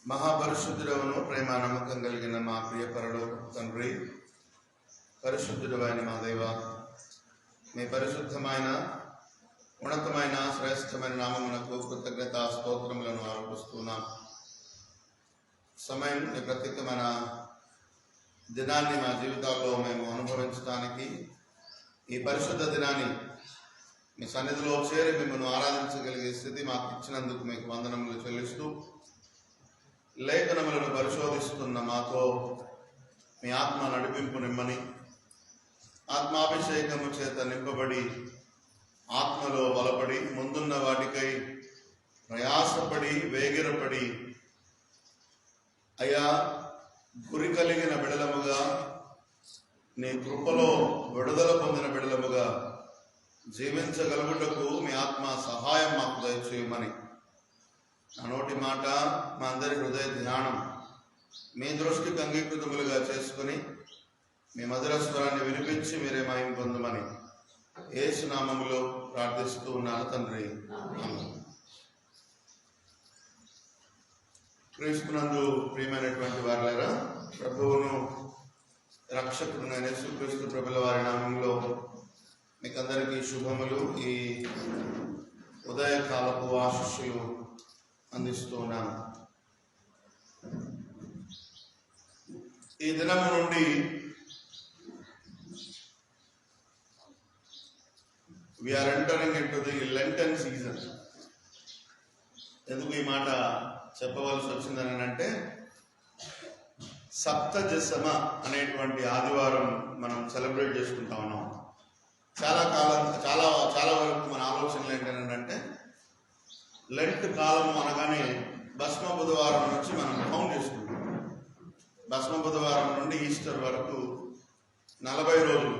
మహాపరిశుద్ధుడవును ప్రేమ నమ్మకం కలిగిన మా ప్రియ పరలోక తండ్రి, పరిశుద్ధుడైన మా దేవ, మీ పరిశుద్ధమైన ఉన్నతమైన శ్రేష్టమైన నామమునకు కృతజ్ఞత స్తోత్రములను ఆరోపిస్తున్నాం. సమయం ఈ ప్రత్యేకమైన దినాన్ని మా జీవితాల్లో మేము అనుభవించడానికి, ఈ పరిశుద్ధ దినాన్ని మీ సన్నిధిలో చేరి మిమ్మల్ని ఆరాధించగలిగే స్థితి మాకు ఇచ్చినందుకు మీకు వందనములు చెల్లిస్తూ, లేఖనములను పరిశోధిస్తున్న మాతో మీ ఆత్మ నడిపింపు నిమ్మని, ఆత్మాభిషేకము చేత నింపబడి ఆత్మలో బలపడి ముందున్న వాటికై ప్రయాసపడి వేగిరపడి అయా గురి కలిగిన బిడలముగా, నీ కృపలో విడుదల పొందిన బిడలముగా జీవించగలుగుటకు మీ ఆత్మ సహాయం మాకు దయచేయమని, నా నోటి మాట మా అందరి హృదయ ధ్యానం మీ దృష్టికి అంగీకృతములుగా చేసుకుని మీ మధుర స్వరాన్ని వినిపించి మీరే మహిమ పొందమని యేసు నామములో ప్రార్థిస్తూ ఉన్నాను తండ్రి. క్రీస్తునందు ప్రియమైనటువంటి వారులారా, ప్రభువును రక్షకుడునైన యేసుక్రీస్తు ప్రభుల వారి నామంలో మీకందరికీ శుభములు. ఈ ఉదయకాలపు ఆశీస్సులు అందిస్తూ ఉన్నాను. ఈ దినము నుండి we are entering into the Lenten season. ఎందుకు ఈ మాట చెప్పవలసి వచ్చిందని అంటే, సప్తదశమ అనేటువంటి ఆదివారం మనం సెలబ్రేట్ చేసుకుంటా ఉన్నాం. చాలా వరకు మన ఆలోచనలు ఏంటంటే, లెంట్ కాలం అనగానే భస్మ బుధవారం నుంచి మనం కౌంట్ చేసుకుంటాం. భస్మ బుధవారం నుండి ఈస్టర్ వరకు 40 రోజులు,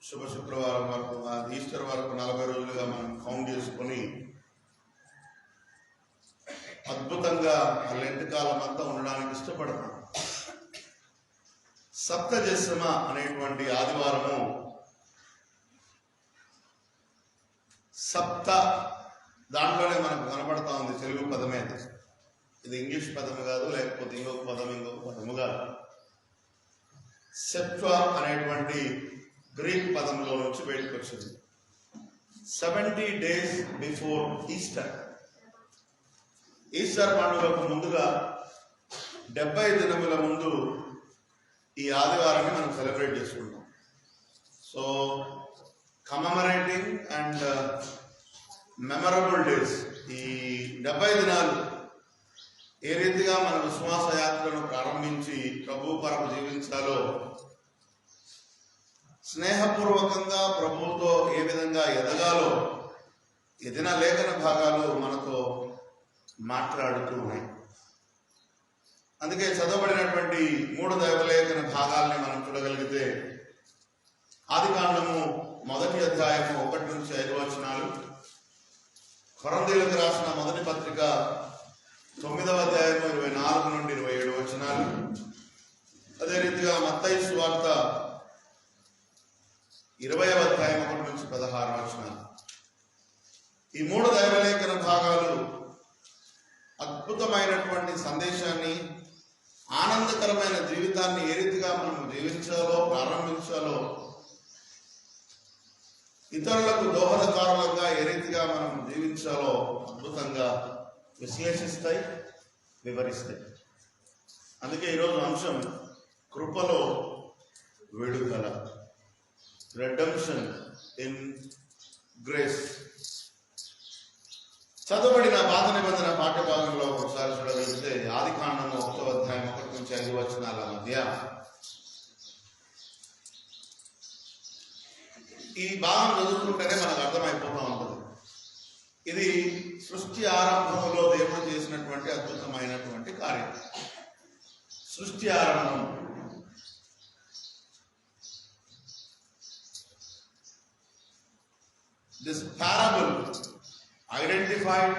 శుభ శుక్రవారం వరకు, ఈస్టర్ వరకు 40 రోజులుగా మనం కౌంట్ చేసుకొని అద్భుతంగా ఆ లెంట్ కాలం అంతా ఉండడానికి ఇష్టపడతాం. సప్తదశమ అనేటువంటి ఆదివారము, సప్త దాంట్లోనే మనకు కనబడతా ఉంది తెలుగు పదమే. ఇది ఇంగ్లీష్ పదము కాదు, లేకపోతే ఇంకొక పదము కాదు. సెప్ట్వ అనేటువంటి గ్రీక్ పదంలో నుంచి బయటకు వచ్చింది. 70 days బిఫోర్ ఈస్టర్, ఈస్టర్ పండుగకు ముందుగా 70 దినముల ముందు ఈ ఆదివారాన్ని మనం సెలబ్రేట్ చేసుకుంటాం. సో కమమరేటింగ్ అండ్ మెమరబుల్ డేస్, ఈ 70 దినాలు ఏ రీతిగా మన విశ్వాస యాత్రను ప్రారంభించి ప్రభు కొరకు జీవించాలో, స్నేహపూర్వకంగా ప్రభువుతో ఏ విధంగా ఎదగాలో ఈ దిన లేఖన భాగాలు మనతో మాట్లాడుతూ ఉన్నాయి. అందుకే చదవబడినటువంటి 3 దైవలేఖన భాగాల్ని మనం చూడగలిగితే, ఆదికాండము 1వ అధ్యాయము 1 నుంచి 5 వచనాలు, కొరంథీయులకు రాసిన మొదటి పత్రిక 9వ అధ్యాయము 24 నుండి 27 వచనాలు, అదే రీతిగా మత్తయి సువార్త 20వ అధ్యాయం 1 నుంచి 16 వచనాలు. ఈ 3 దైవలేఖన భాగాలు అద్భుతమైనటువంటి సందేశాన్ని, ఆనందకరమైన జీవితాన్ని ఏ రీతిగా మనం జీవించాలో, ప్రారంభించాలో, ఇతరులకు దోహదకారులంగా ఏ రీతిగా మనం జీవించాలో అద్భుతంగా విశ్లేషిస్తాయి, వివరిస్తాయి. అందుకే ఈరోజు అంశం కృపలో విడుదల, రెడెంప్షన్ ఇన్ గ్రేస్. చదవబడిన పాత నిబంధన పాఠ్యభాగంలో ఒకసారి చూడగలిగితే, ఆదికాండము 1వ అధ్యాయం 1 నుంచి 5 వచనాల మధ్య ఈ భాగం చదువుకుంటేనే మనకు అర్థమైపోతూ ఉంటుంది. ఇది సృష్టి ఆరంభంలో దేవుడు చేసినటువంటి అద్భుతమైనటువంటి కార్యం. సృష్టి ఆరంభం, this parable identified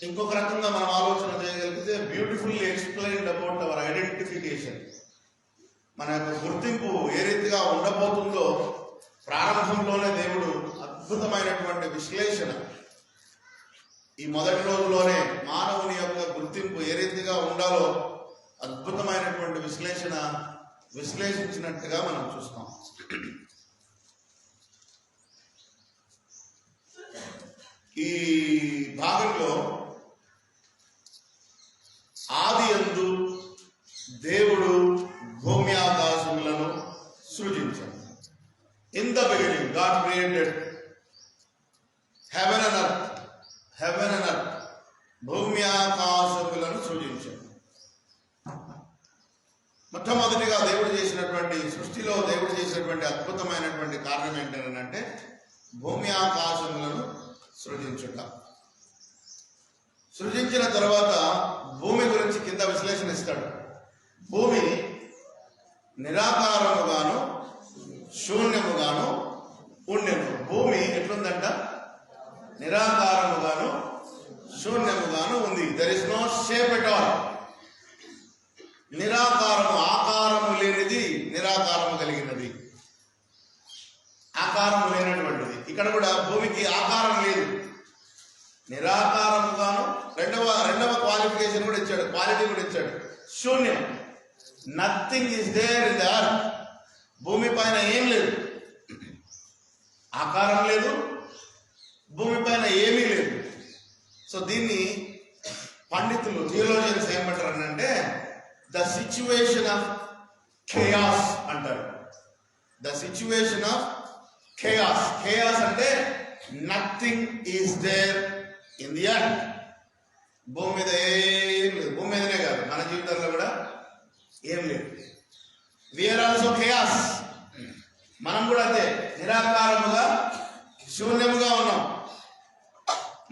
ఇంకొక రకంగా మనం ఆలోచన చేయగలిగితే, beautifully explained about our identification. మన యొక్క గుర్తింపు ఏ రీతిగా ఉండబోతుందో ప్రారంభంలోనే దేవుడు అద్భుతమైనటువంటి విశ్లేషణ ఈ మొదటి రోజులోనే మానవుని యొక్క గుర్తింపు ఏ రీతిగా ఉండాలో అద్భుతమైనటువంటి విశ్లేషించినట్టుగా మనం చూస్తాం. ఈ భాగంలో ఆదియందు దేవుడు భూమి ఆకాశములను సృజించాడు. In the beginning God created heaven and earth. Heaven and earth, భూమి ఆకాశములను సృజించాడు. మొట్టమొదటిగా దేవుడు చేసినటువంటి సృష్టిలో దేవుడు చేసినటువంటి అద్భుతమైనటువంటి కారణం ఏంటంటే భూమి ఆకాశములను సృజించుట. సృజించిన తర్వాత భూమి గురించి కింద విశ్లేషణ ఇస్తాడు. భూమి నిరాకారముగాను శూన్యముగాను ఉండెను. భూమి ఎట్లుందంట? నిరాకారముగాను శూన్యముగాను ఉంది. There is no shape at all. నిరాకారము, ఆకారము లేనిది, నిరాకారము కలిగినది, ఆకారము లేనటువంటిది. ఇక్కడ కూడా భూమికి ఆకారం లేదు, నిరాకారముగాను. రెండవ క్వాలిఫికేషన్ కూడా ఇచ్చాడు, క్వాలిటీ కూడా ఇచ్చాడు, శూన్యం. Nothing is there in the earth. భూమి పైన ఏం లేదు, ఆకారం లేదు, భూమి పైన ఏమీ లేదు. సో దీన్ని పండితులు, థియోలాజియన్స్ ఏమంటారు అంటే ద సిచ్యువేషన్ ఆఫ్ ఖేయాస్ అంటారు. The situation of chaos. Chaos అంటే nothing is there in the earth. భూమి మీద ఏం లేదు. భూమి మీదనే కాదు, మన జీవితంలో కూడా ఏం లేదు. We are also chaos. మనం కూడా అంతే, నిరాకారముగా శూన్యముగా ఉన్నాం.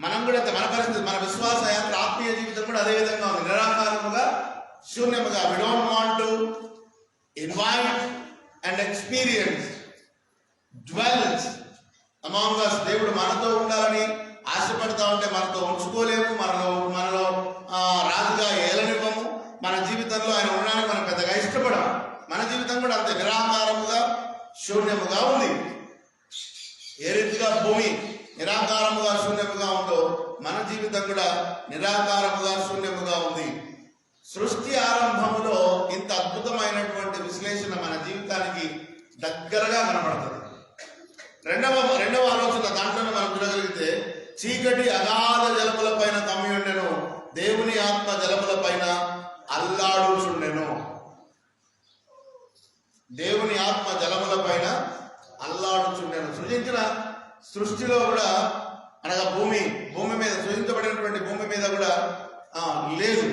మనం కూడా అంతే, మన పరిస్థితి, మన విశ్వాస యాత్ర, ఆత్మీయ జీవితం కూడా అదే విధంగా ఉంది, నిరాకారముగా శూన్యముగా. We don't want to invite and experience dwells among us. దేవుడు మనతో ఉండాలని ఆశపడతా ఉంటే మనతో ఉంచుకోలేము, మనలో రాజుగా ఏలనివ్వము. మన జీవితంలో ఆయన ఉండడానికి మనం పెద్దగా ఇష్టపడము. మన జీవితం కూడా అంతే, నిరాకారముగా శూన్యముగా ఉంది. ఏ రీతిగా భూమి నిరాకారముగా శూన్యముగా ఉందో మన జీవితం కూడా నిరాకారముగా శూన్యముగా ఉంది. సృష్టి ఆరంభములో ఇంత అద్భుతమైనటువంటి విశ్లేషణ మన జీవితానికి దగ్గరగా కనపడుతుంది. రెండవ ఆలోచన దాంట్లోనే మనం చూడగలిగితే, చీకటి అగాధ జలముల పైన కమ్మి ఉండెను, దేవుని ఆత్మ జలముల పైన అల్లాడుచుండెను. దేవుని ఆత్మ జలముల పైన అల్లాడుచుండెను. సృజించిన సృష్టిలో కూడా అనగా భూమి మీద సృజించబడినటువంటి భూమి మీద కూడా లేదు,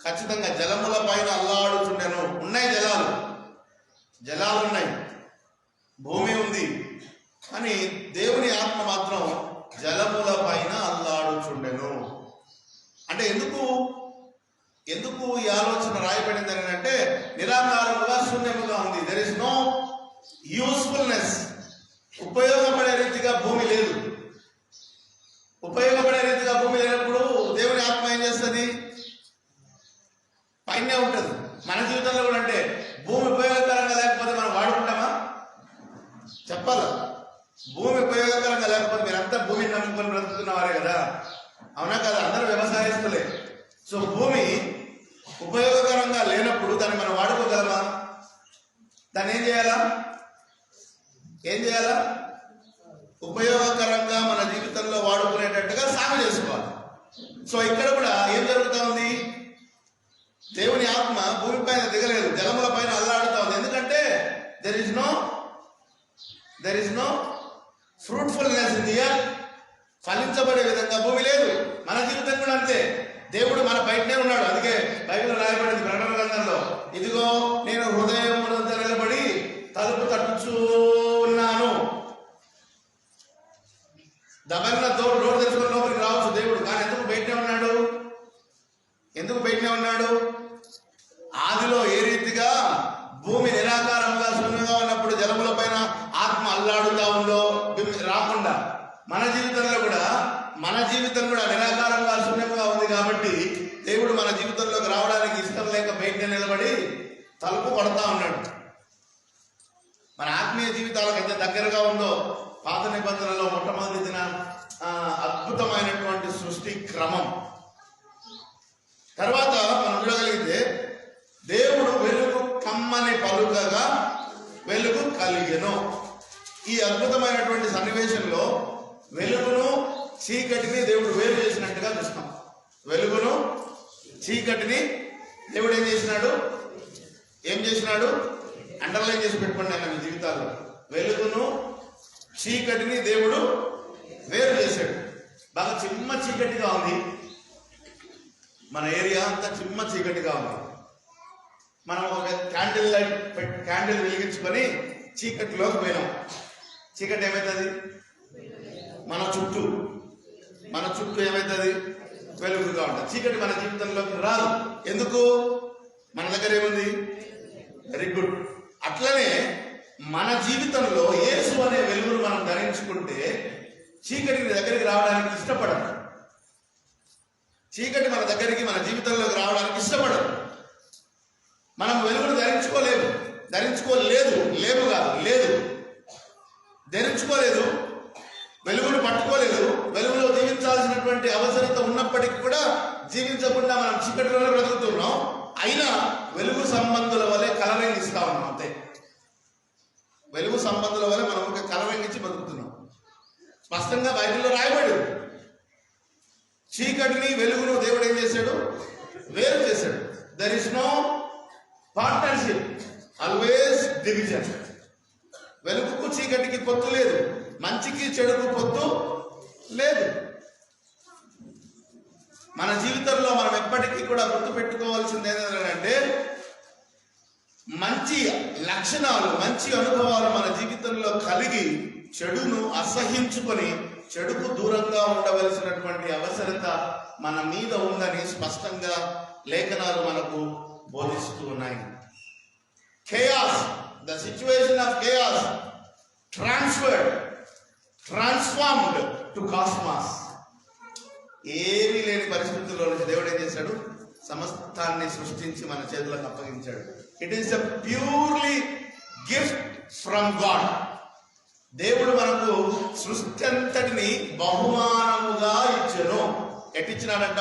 ఖచ్చితంగా జలముల పైన అల్లాడుచుండెను. ఉన్నాయి జలాలు ఉన్నాయి, భూమి ఉంది, కానీ దేవుని ఆత్మ మాత్రం జలముల పైన అల్లాడుచుండెను. అంటే ఎందుకు ఈ ఆలోచన రాయబడింది అని అంటే, నిరాకారముగా శూన్యముగా ఉంది. There is no usefulness. ఉపయోగపడే రీతిగా భూమి లేదు. ఉపయోగపడే రీతిగా భూమి లేనప్పుడు దేవుని ఆత్మ ఏం చేస్తుంది? పైనే ఉంటుంది. మన జీవితంలో కూడా అంటే భూమి ఉపయోగకరంగా లేకపోతే మనం వాడుకుంటామా? చెప్పాలా? భూమి ఉపయోగకరంగా లేకపోతే మీరంతా భూమిని నమ్ముకొని బ్రతుకుతున్నవారే కదా, అవునా కదా? అందరూ వ్యవసాయస్తులే. సో భూమి ఉపయోగకరంగా లేనప్పుడు దాన్ని మనం వాడుకోగలమా? దాన్ని ఏం చేయాలా? ఉపయోగకరంగా మన జీవితంలో వాడుకునేటట్టుగా సాగు చేసుకోవాలి. సో ఇక్కడ కూడా ఏం జరుగుతూ ఉంది? దేవుని ఆత్మ భూమి పైన దిగలేదు, జలముల పైన అల్లాడుతూ ఉంది. ఎందుకంటే there is no fruitfulness in the earth. ఫలించబడే విధంగా భూమి లేదు. మన జీవితం కూడా అంతే. దేవుడు మన బయటనే ఉన్నాడు. అందుకే బైబిల్లో రాయబడింది ప్రకటన గ్రంథంలో, ఇదిగో నేను హృదయమున నిలబడి తలుపు తట్టుచూ ఉన్నాను. దబన్న డోర్ తెచ్చుకుని లోపలికి రావచ్చు దేవుడు, కానీ ఎందుకు బయటనే ఉన్నాడు? ఆదిలో ఏ రీతిగా భూమి నిరాకారంగా శూన్యంగా ఉన్నప్పుడు జలముల పైన ఆత్మ అల్లాడుతూ ఉందో రాకుండా, మన జీవితం కూడా నిరాకారంగా శూన్యంగా ఉంది. కాబట్టి దేవుడు మన జీవితంలోకి రావడానికి ఇష్టం లేక బయటనే నిలబడి తలుపు కొడతా ఉన్నాడు. మన ఆత్మీయ జీవితాలకు ఎంత దగ్గరగా ఉందో పాత నిబంధనలో మొట్టమొదటి దిన అద్భుతమైనటువంటి సృష్టి క్రమం. తర్వాత మనం చూడగలిగితే దేవుడు వెలుగు కమ్మని పలుకగా వెలుగు కలిగెను. ఈ అద్భుతమైనటువంటి సన్నివేశంలో వెలుగును చీకటిని దేవుడు వేరు చేసినట్టుగా చూస్తాం. వెలుగును చీకటిని దేవుడు ఏం చేసినాడు? అండర్లైన్ చేసి పెట్టుకోండి ఆయన మీ జీవితాల్లో. వెలుగును చీకటిని దేవుడు వేరు చేశాడు. బాగా చిమ్మ చీకటిగా ఉంది, మన ఏరియా అంతా చిమ్మ చీకటిగా ఉంది. మనం ఒక క్యాండిల్ వెలిగించుకొని చీకటిలోకి పోయినాం. చీకటి ఏమవుతుంది? మన చుట్టూ ఏమవుతుంది? వెలుగుగా ఉంటుంది. చీకటి మన జీవితంలోకి రాదు. ఎందుకు? మన దగ్గర ఏముంది? Very good. అట్లనే మన జీవితంలో యేసు అనే వెలుగును మనం ధరించుకుంటే చీకటి దగ్గరికి రావడానికి ఇష్టపడదు. చీకటి మన దగ్గరికి మన జీవితంలోకి రావడానికి ఇష్టపడదు. మనం వెలుగును ధరించుకోలేదు, వెలుగును పట్టుకోలేదు. వెలుగులో జీవించాల్సినటువంటి అవసరత ఉన్నప్పటికీ కూడా జీవించకుండా మనం చీకటిలోనే బ్రతుకుతున్నాం. అయినా వెలుగు సంబంధుల వలె కలరింగ్ ఇస్తా ఉన్నాం. అంతే, వెలుగు సంబంధుల వలె మనం ఒక కలరింగ్ ఇచ్చి బతుకుతున్నాం. స్పష్టంగా బైబిల్లో రాయబడి చీకటిని వెలుగును దేవుడు ఏం చేశాడు? వేరు చేశాడు. There is no partnership, always division. వెలుగుకు చీకటికి పొత్తు లేదు, మంచికి చెడుకు పొత్తు లేదు. మన జీవితంలో మనం ఎప్పటికీ కూడా గుర్తుపెట్టుకోవాల్సింది ఏంటంటే మంచి లక్షణాలు, మంచి అనుభవాలు మన జీవితంలో కలిగి చెడును అసహించుకొని చెడుకు దూరంగా ఉండవలసినటువంటి అవసరత మన మీద ఉందని స్పష్టంగా లేఖనాలు మనకు బోధిస్తూ ఉన్నాయి. chaos, the situation of chaos transformed to cosmos. ఏమీ లేని పరిస్థితుల్లో నుంచి దేవుడు ఏం చేశాడు? సమస్తాన్ని సృష్టించి మన చేతులకు అప్పగించాడు. It is a purely gift from God. దేవుడు మనకు సృష్టి అంతటిని బహుమానముగా ఇచ్చెను. ఎట్టిచ్చినాడంట?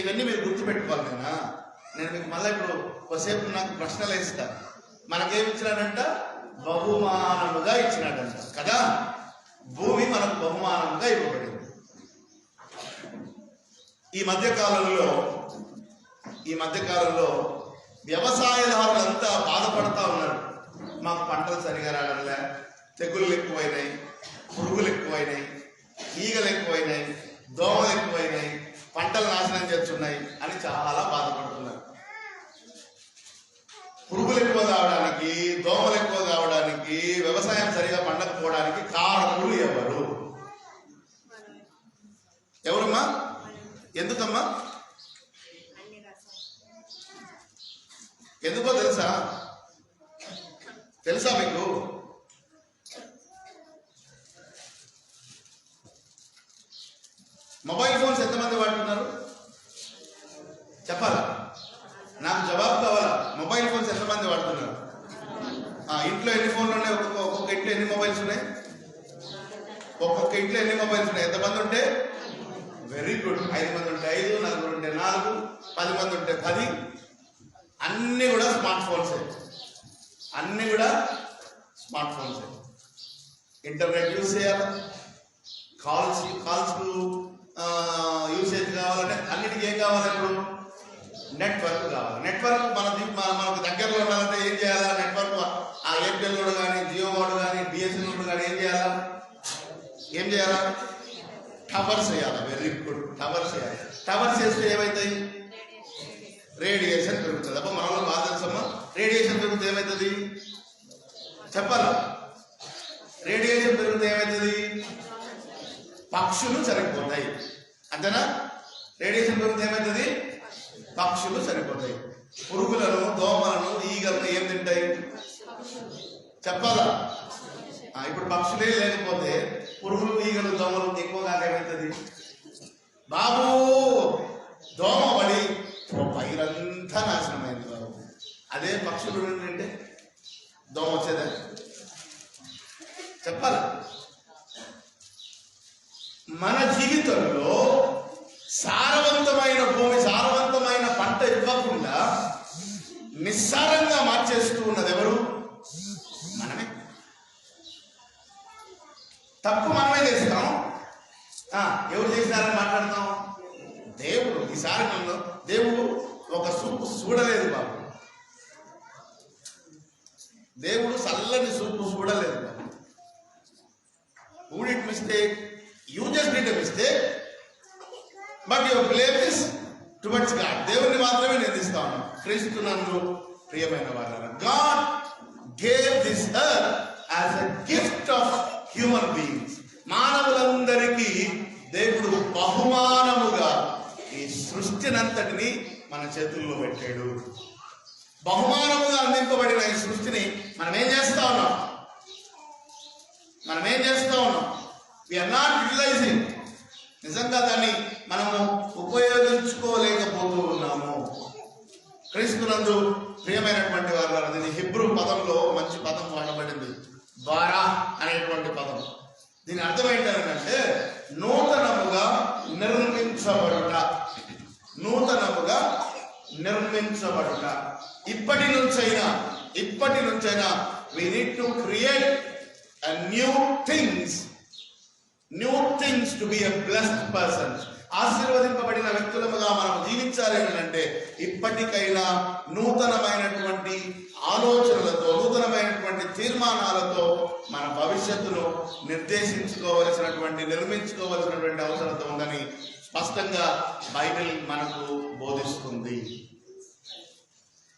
ఇవన్నీ మీరు గుర్తుపెట్టుకోవాలి. నేను మీకు మళ్ళీ ఇప్పుడు కొద్దిసేపు నాకు ప్రశ్నలు ఇస్తా. మనకేమి ఇచ్చినాడంట? బహుమానముగా ఇచ్చినాడంట కదా. భూమి మనకు బహుమానంగా ఇవ్వబడింది. ఈ మధ్యకాలంలో వ్యవసాయదారులంతా బాధపడతా ఉన్నారు. మాకు పంటలు సరిగా రావడంలే, తెగుళ్ళు ఎక్కువైనాయి, పురుగులు ఎక్కువైనాయి, ఈగలు ఎక్కువైనాయి, దోమలు ఎక్కువైనాయి, పంటలు నాశనం చేస్తున్నాయి అని చాలా బాధపడుతున్నారు. పురుగులు ఎక్కువ కావడానికి, దోమలు ఎక్కువ కావడానికి, వ్యవసాయం సరిగా పండకపోవడానికి కారకులు ఎవరమ్మా? ఎందుకమ్మా? ఎందుకో తెలుసా మీకు? మొబైల్ ఫోన్స్ ఎంతమంది వాడుతున్నారు చెప్పాలా? నాకు జవాబు కావాలా. మొబైల్ ఫోన్స్ ఎంతమంది వాడుతున్నారు? ఇంట్లో ఎన్ని ఫోన్లు ఉన్నాయి? ఒక్కొక్క ఇంట్లో ఎన్ని మొబైల్స్ ఉన్నాయి? ఎంతమంది ఉంటే? Very good. 5 మంది ఉంటే 5, 4 ఉంటే 4, 10 మంది ఉంటే 10. అన్నీ కూడా స్మార్ట్ ఫోన్సే. ఇంటర్నెట్ యూజ్ చేయాలి, కాల్స్ యూసేజ్ కావాలంటే అన్నిటికీ ఏం కావాలి? ఇప్పుడు నెట్వర్క్ కావాలి. నెట్వర్క్ మనకు దగ్గరలో ఉండాలంటే ఏం చేయాలా? నెట్వర్క్ ఆ ఎయిర్టెల్ వాడు కానీ, జియో వాడు కానీ, బిఎస్ఎన్ఎల్ కానీ ఏం చేయాలా? టవర్స్ వేయాలి. వెరీ గుడ్, టవర్స్ వేయాలి. టవర్స్ వేస్తే ఏమవుతాయి? రేడియేషన్ పెరుగుతుంది. అప్పుడు మనలో బాగా తెలుసమ్మా. రేడియేషన్ పెరిగితే ఏమవుతుంది చెప్పాలా? రేడియేషన్ పెరిగితే ఏమవుతుంది? పక్షులు చనిపోతాయి. అంతేనా? రేడియేషన్ పెరిగితే ఏమవుతుంది? పక్షులు చనిపోతాయి. పురుగులను, దోమలను, ఈగలను ఏం తింటాయి చెప్పాలా? ఇప్పుడు పక్షులే లేకపోతే పురుగులు, ఈగలు, దోమలు ఎక్కువగా ఏమవుతుంది? బాబు దోమ పడి పైరంతా నాశనమైంది బాబు. అదే పక్షులు అంటే దోమ వచ్చేదా? మన జీవితంలో సారవంతమైన భూమి, సారవంతమైన పంట ఇవ్వకుండా నిస్సారంగా మార్చేస్తూ ఉన్నది ఎవరు? మనమే. తప్పు మనమే చేస్తాం. ఎవరు చేసినారని మాట్లాడతాం? దేవుడు. ఈసారి నన్ను దేవుడు ఒక సూపు చూడలేదు బాబు. దేవుడు చల్లని సూపు చూడలేదు బాబు. Who did mistake? You just did a mistake, but your blame is towards God. దేవుణ్ణి మాత్రమే నిందిస్తా ఉన్నాం. క్రీస్తునందు ప్రియమైన వారలారా, God gave this earth as a gift of human beings. మానవులందరికీ దేవుడు బహుమానముగా ఈ సృష్టినంతటిని మన చేతుల్లో పెట్టాడు. బహుమానముగా అందింపబడిన ఈ సృష్టిని మనం ఏం చేస్తా ఉన్నాం? We are not utilising. నిజంగా దాన్ని మనము ఉపయోగించుకోలేకపోతూ ఉన్నాము. క్రీస్తునందు ప్రియమైనటువంటి వారు, దీని హిబ్రూ పదంలో మంచి పదం వాడబడింది, బారా అనేటువంటి పదం. దీని అర్థం ఏంటంటే నూతనముగా నిర్మించబడుట. ఇప్పటి నుంచైనా we need to create a new things to be a blessed person. ఆశీర్వదింపబడిన వ్యక్తులముగా మనం జీవించాలి అంటే ఇప్పటికైనా నూతనమైనటువంటి ఆలోచనలతో, నూతనమైనటువంటి తీర్మానాలతో మన భవిష్యత్తును నిర్మించుకోవలసినటువంటి అవసరత ఉందని స్పష్టంగా బైబిల్ మనకు బోధిస్తుంది.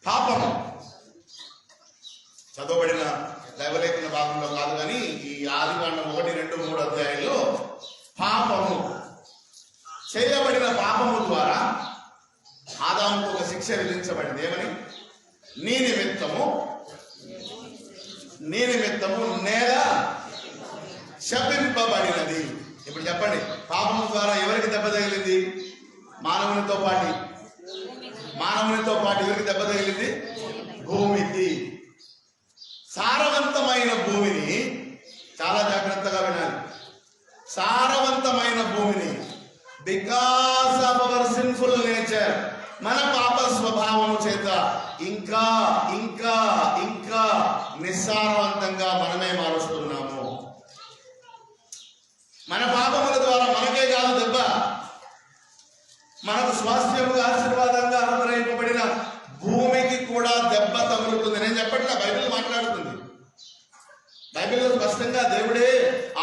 పాపము చదవబడిన దైవలేఖన భాగంలో కాదు కానీ ఈ ఆదికాండం 1, 2, 3 అధ్యాయంలో పాపము చేయబడిన పాపము ద్వారా ఆదాముకు ఒక శిక్ష విధించబడింది. ఏమని? నీ నిమిత్తము నేల శపింపబడినది. ఇప్పుడు చెప్పండి, పాపము ద్వారా ఎవరికి దెబ్బ తగిలింది? మానవునితో పాటు ఎవరికి దెబ్బ తగిలింది? భూమికి. సారవంతమైన భూమిని చాలా జాగ్రత్తగా వినాలి. సారవంతమైన భూమిని because of our sinful nature, మన పాప స్వభావము చేత ఇంకా ఇంకా ఇంకా నిస్సారవంతంగా మనమే మారుస్తున్నాము. మన పాపముల ద్వారా మనకే కాదు దెబ్బ, మనకు స్వాస్థ్యముగా ఆశీర్వాదంగా అనుగ్రహింపబడిన భూమికి కూడా దెబ్బ తగులుతుంది. నేను చెప్పట్లా, బైబిల్ మాట్లాడుతుంది. బైబిల్లో స్పష్టంగా దేవుడే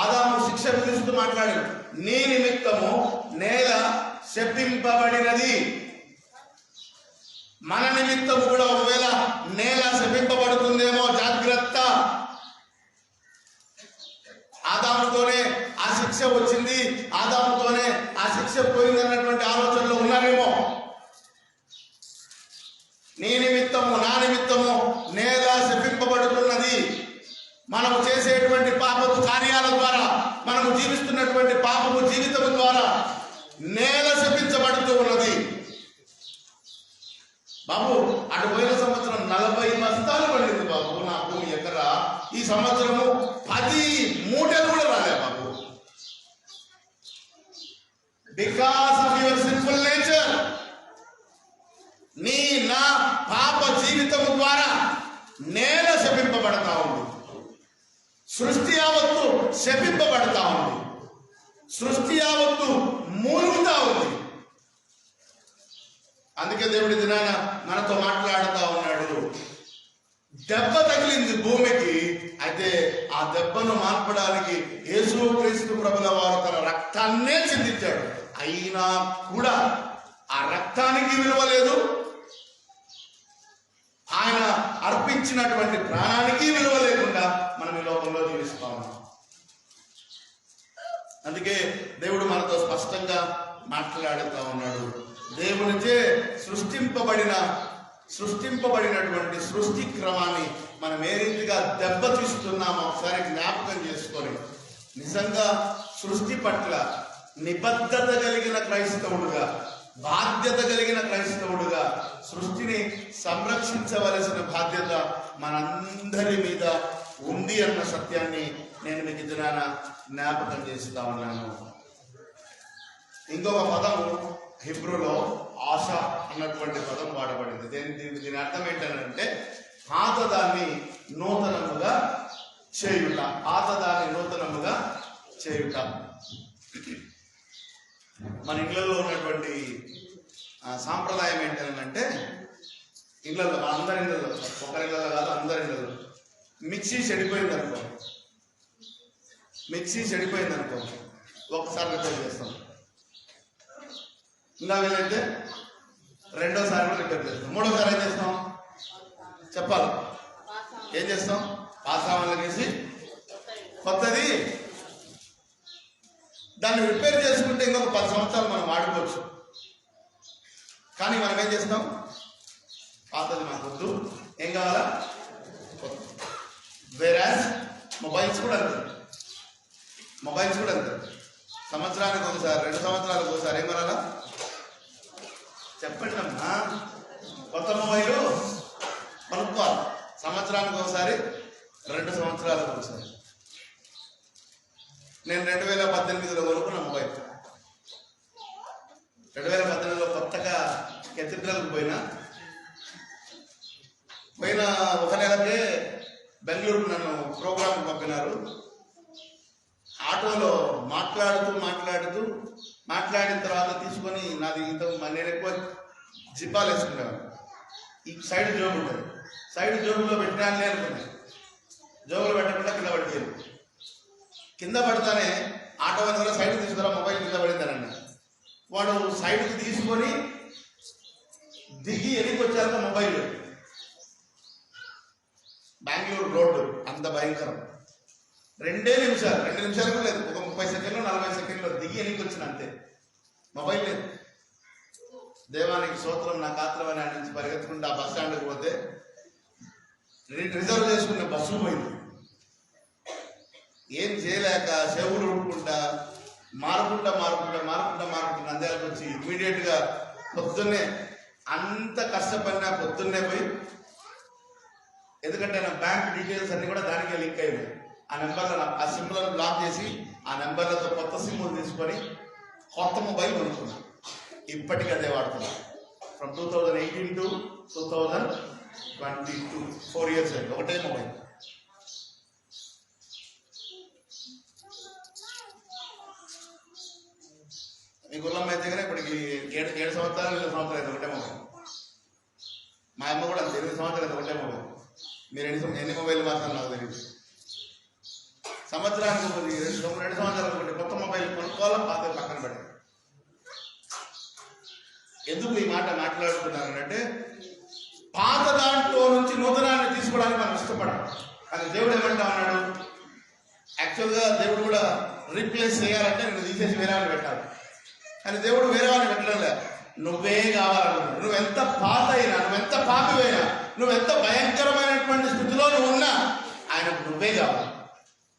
ఆదాము శిక్ష విధిస్తూ మాట్లాడాడు. నీ నిమిత్తము నేల శపింపబడినది. మన నిమిత్తము కూడా ఒకవేళ నేల శపింపబడుతుందేమో, జాగ్రత్త. ఆదాముతోనే ఆ శిక్ష వచ్చింది, ఆదాముతోనే ఆ శిక్ష పోయిందన్నటువంటి ఆలోచనలో ఉన్నారేమో. నీ నిమిత్తము, నా నిమిత్తము నేల శపింపబడుతున్నది. మనము చేసేటువంటి పాపపు కార్యాల ద్వారా, మనము జీవిస్తున్నటువంటి పాపపు జీవితం ద్వారా నేల శపించబడుతూ ఉన్నది. బాబు, అటు పోయిన సంవత్సరం 40 బస్తాలు పండింది బాబు నా భూమి ఎకరా. ఈ సంవత్సరము 10 మూటలు కూడా రాలే బాబు. Because of your sinful nature. నీ నా పాప జీవితం ద్వారా నేల శపింపబడతా ఉంది. సృష్టి యావత్తు శపింపబడతా ఉంది. సృష్టి యావత్తు మూలుగుతా ఉంది. అందుకే దేవుడి దినాన మనతో మాట్లాడుతూ ఉన్నాడు. దెబ్బ తగిలింది భూమికి, అయితే ఆ దెబ్బను మార్పడానికి యేసుక్రీస్తు ప్రభుల వారు తన రక్తాన్నే చిందించాడు. అయినా కూడా ఆ రక్తానికి విలువ లేదు, ఆయన అర్పించినటువంటి ప్రాణానికి విలువ లేకుండా మనం ఈ లోకంలో జీవిస్తా ఉన్నాం. అందుకే దేవుడు మనతో స్పష్టంగా మాట్లాడుతూ ఉన్నాడు. దేవునిచే సృష్టింపబడినటువంటి సృష్టి క్రమాన్ని మనం ఏ రీతిగా దెబ్బతీస్తున్నామో ఒకసారి జ్ఞాపకం చేసుకొని, నిజంగా సృష్టి పట్ల నిబద్ధత కలిగిన క్రైస్తవుడుగా, బాధ్యత కలిగిన క్రైస్తవుడుగా సృష్టిని సంరక్షించవలసిన బాధ్యత మనందరి మీద ఉంది అన్న సత్యాన్ని నేను మీకు దినాన జ్ఞాపకం చేస్తా ఉన్నాను. ఇంకొక పదము హిబ్రూలో ఆశ అన్నటువంటి పదం వాడబడింది. దీని అర్థం ఏంటంటే పాతదాన్ని నూతనముగా చేయుట, పాతదాన్ని నూతనముగా చేయుట. మన ఇళ్లలో ఉన్నటువంటి సాంప్రదాయం ఏంటంటే ఇళ్లలో, అందరి ఇళ్లలో, ఒకరి ఇళ్లలో కాదు అందరి ఇళ్లలో మిక్సీ చెడిపోయింది అనుకో, ఒకసారి రిపేర్ చేస్తాం. ఇంకా వీలైతే రెండోసారి కూడా రిపేర్ చేస్తాం. మూడోసారి ఏం చేస్తాం చెప్పాలి? ఏం చేస్తాం? పాత సామాన్లు వేసి కొత్తది దాన్ని రిపేర్ చేసుకుంటే ఇంకొక 10 సంవత్సరాలు మనం వాడుకోవచ్చు. కానీ మనం ఏం చేస్తాం? పాతది మనకు వద్దు, ఏం కావాలా? వేరాజ్ మొబైల్స్ కూడా అంతే. సంవత్సరానికి ఒకసారి, 2 సంవత్సరాలకు ఒకసారి ఏం కొనాలా చెప్పండి అమ్మా? కొత్త మొబైలు కొనుక్కోవాలి. సంవత్సరానికి ఒకసారి, 2 సంవత్సరాలకు ఒకసారి. నేను 2018లో కొనుక్కున్న మొబైల్. 2018లో కొత్తగా కెథీడ్రల్కి పోయిన ఒక నెలకే బెంగళూరు నన్ను ప్రోగ్రాంకి పంపినారు. ఆటోలో మాట్లాడిన తర్వాత తీసుకొని, నాది నేను ఎక్కువ జిప్పాలు వేసుకున్నాను. ఈ సైడ్ జోబు ఉంటుంది, సైడ్ జోబులో పెట్టినాను అనుకున్నాను. జోబులో పెట్టకుండా కింద పడతానే ఆటో కూడా సైడ్ తీసుకురా, మొబైల్ కింద పడిందని అన్నాడు. వాడు సైడ్కి తీసుకొని దిగి ఎనికి వచ్చాక మొబైల్. బెంగళూరు రోడ్డు అంత భయంకరం. 2 నిమిషాలు కూడా లేదు, ఒక 30 సెకండ్లు 40 సెకండ్లు దిగి ఎనికి వచ్చిన అంతే, మొబైల్ లేదు. దేవానికి స్తోత్రం. నా కాత్రమని ఆయన నుంచి పరిగెత్తుకుంటే ఆ బస్ స్టాండ్కి పోతే రిజర్వ్ చేసుకున్న బస్సు పోయింది. ఏం చేయలేక చెవులు ఊరుకుంటా మారుకుంటా అందేలకు వచ్చి ఇమ్మీడియట్గా పొద్దున్నే, అంత కష్టపడినా పొద్దున్నే పోయి, ఎందుకంటే నా బ్యాంక్ డీటెయిల్స్ అన్ని కూడా దానికే లింక్ అయ్యాయి. ఆ నెంబర్లో ఆ సిమ్లను బ్లాక్ చేసి ఆ నెంబర్లతో కొత్త సిమ్లు తీసుకొని కొత్త మొబైల్ కొనుక్కున్నాను. ఇప్పటికీ అదే వాడుతున్నాను. ఫ్రమ్ 2018 to 2022 4 years అయింది ఒకటే మొబైల్. మీ గుళ్ళమ్మ అయితే కానీ ఇప్పటికి 7 సంవత్సరాలు 8 సంవత్సరాలు అయితే ఒకటే మొబైల్. మా అమ్మ కూడా 8 సంవత్సరాలు అయితే ఒకటే మొబైల్. మీరు ఎన్ని మొబైల్ మాత్రం నాకు తెలియదు. సంవత్సరానికి 2 సంవత్సరాలు ఒకటి కొత్త మొబైల్ కొనుక్కోవాలా, పాత పక్కన పడి. ఎందుకు ఈ మాట మాట్లాడుతున్నానంటే పాత దాంట్లో నుంచి నూతనాన్ని తీసుకోవడానికి మనం ఇష్టపడాలి. కానీ దేవుడు ఏమంటా ఉన్నాడు? యాక్చువల్గా దేవుడు కూడా రీప్లేస్ చేయాలంటే నేను తీసేసి వేరే వాళ్ళని పెట్టాలి. కానీ దేవుడు వేరే వాళ్ళని పెట్టడంలే, నువ్వే కావాలనుకున్నాడు. నువ్వెంత పాత అయినా, నువ్వెంత పాపివైనా, నువ్వెంత భయంకరమైనటువంటి స్థితిలో నువ్వు ఉన్నా ఆయనకు నువ్వే కావాలి.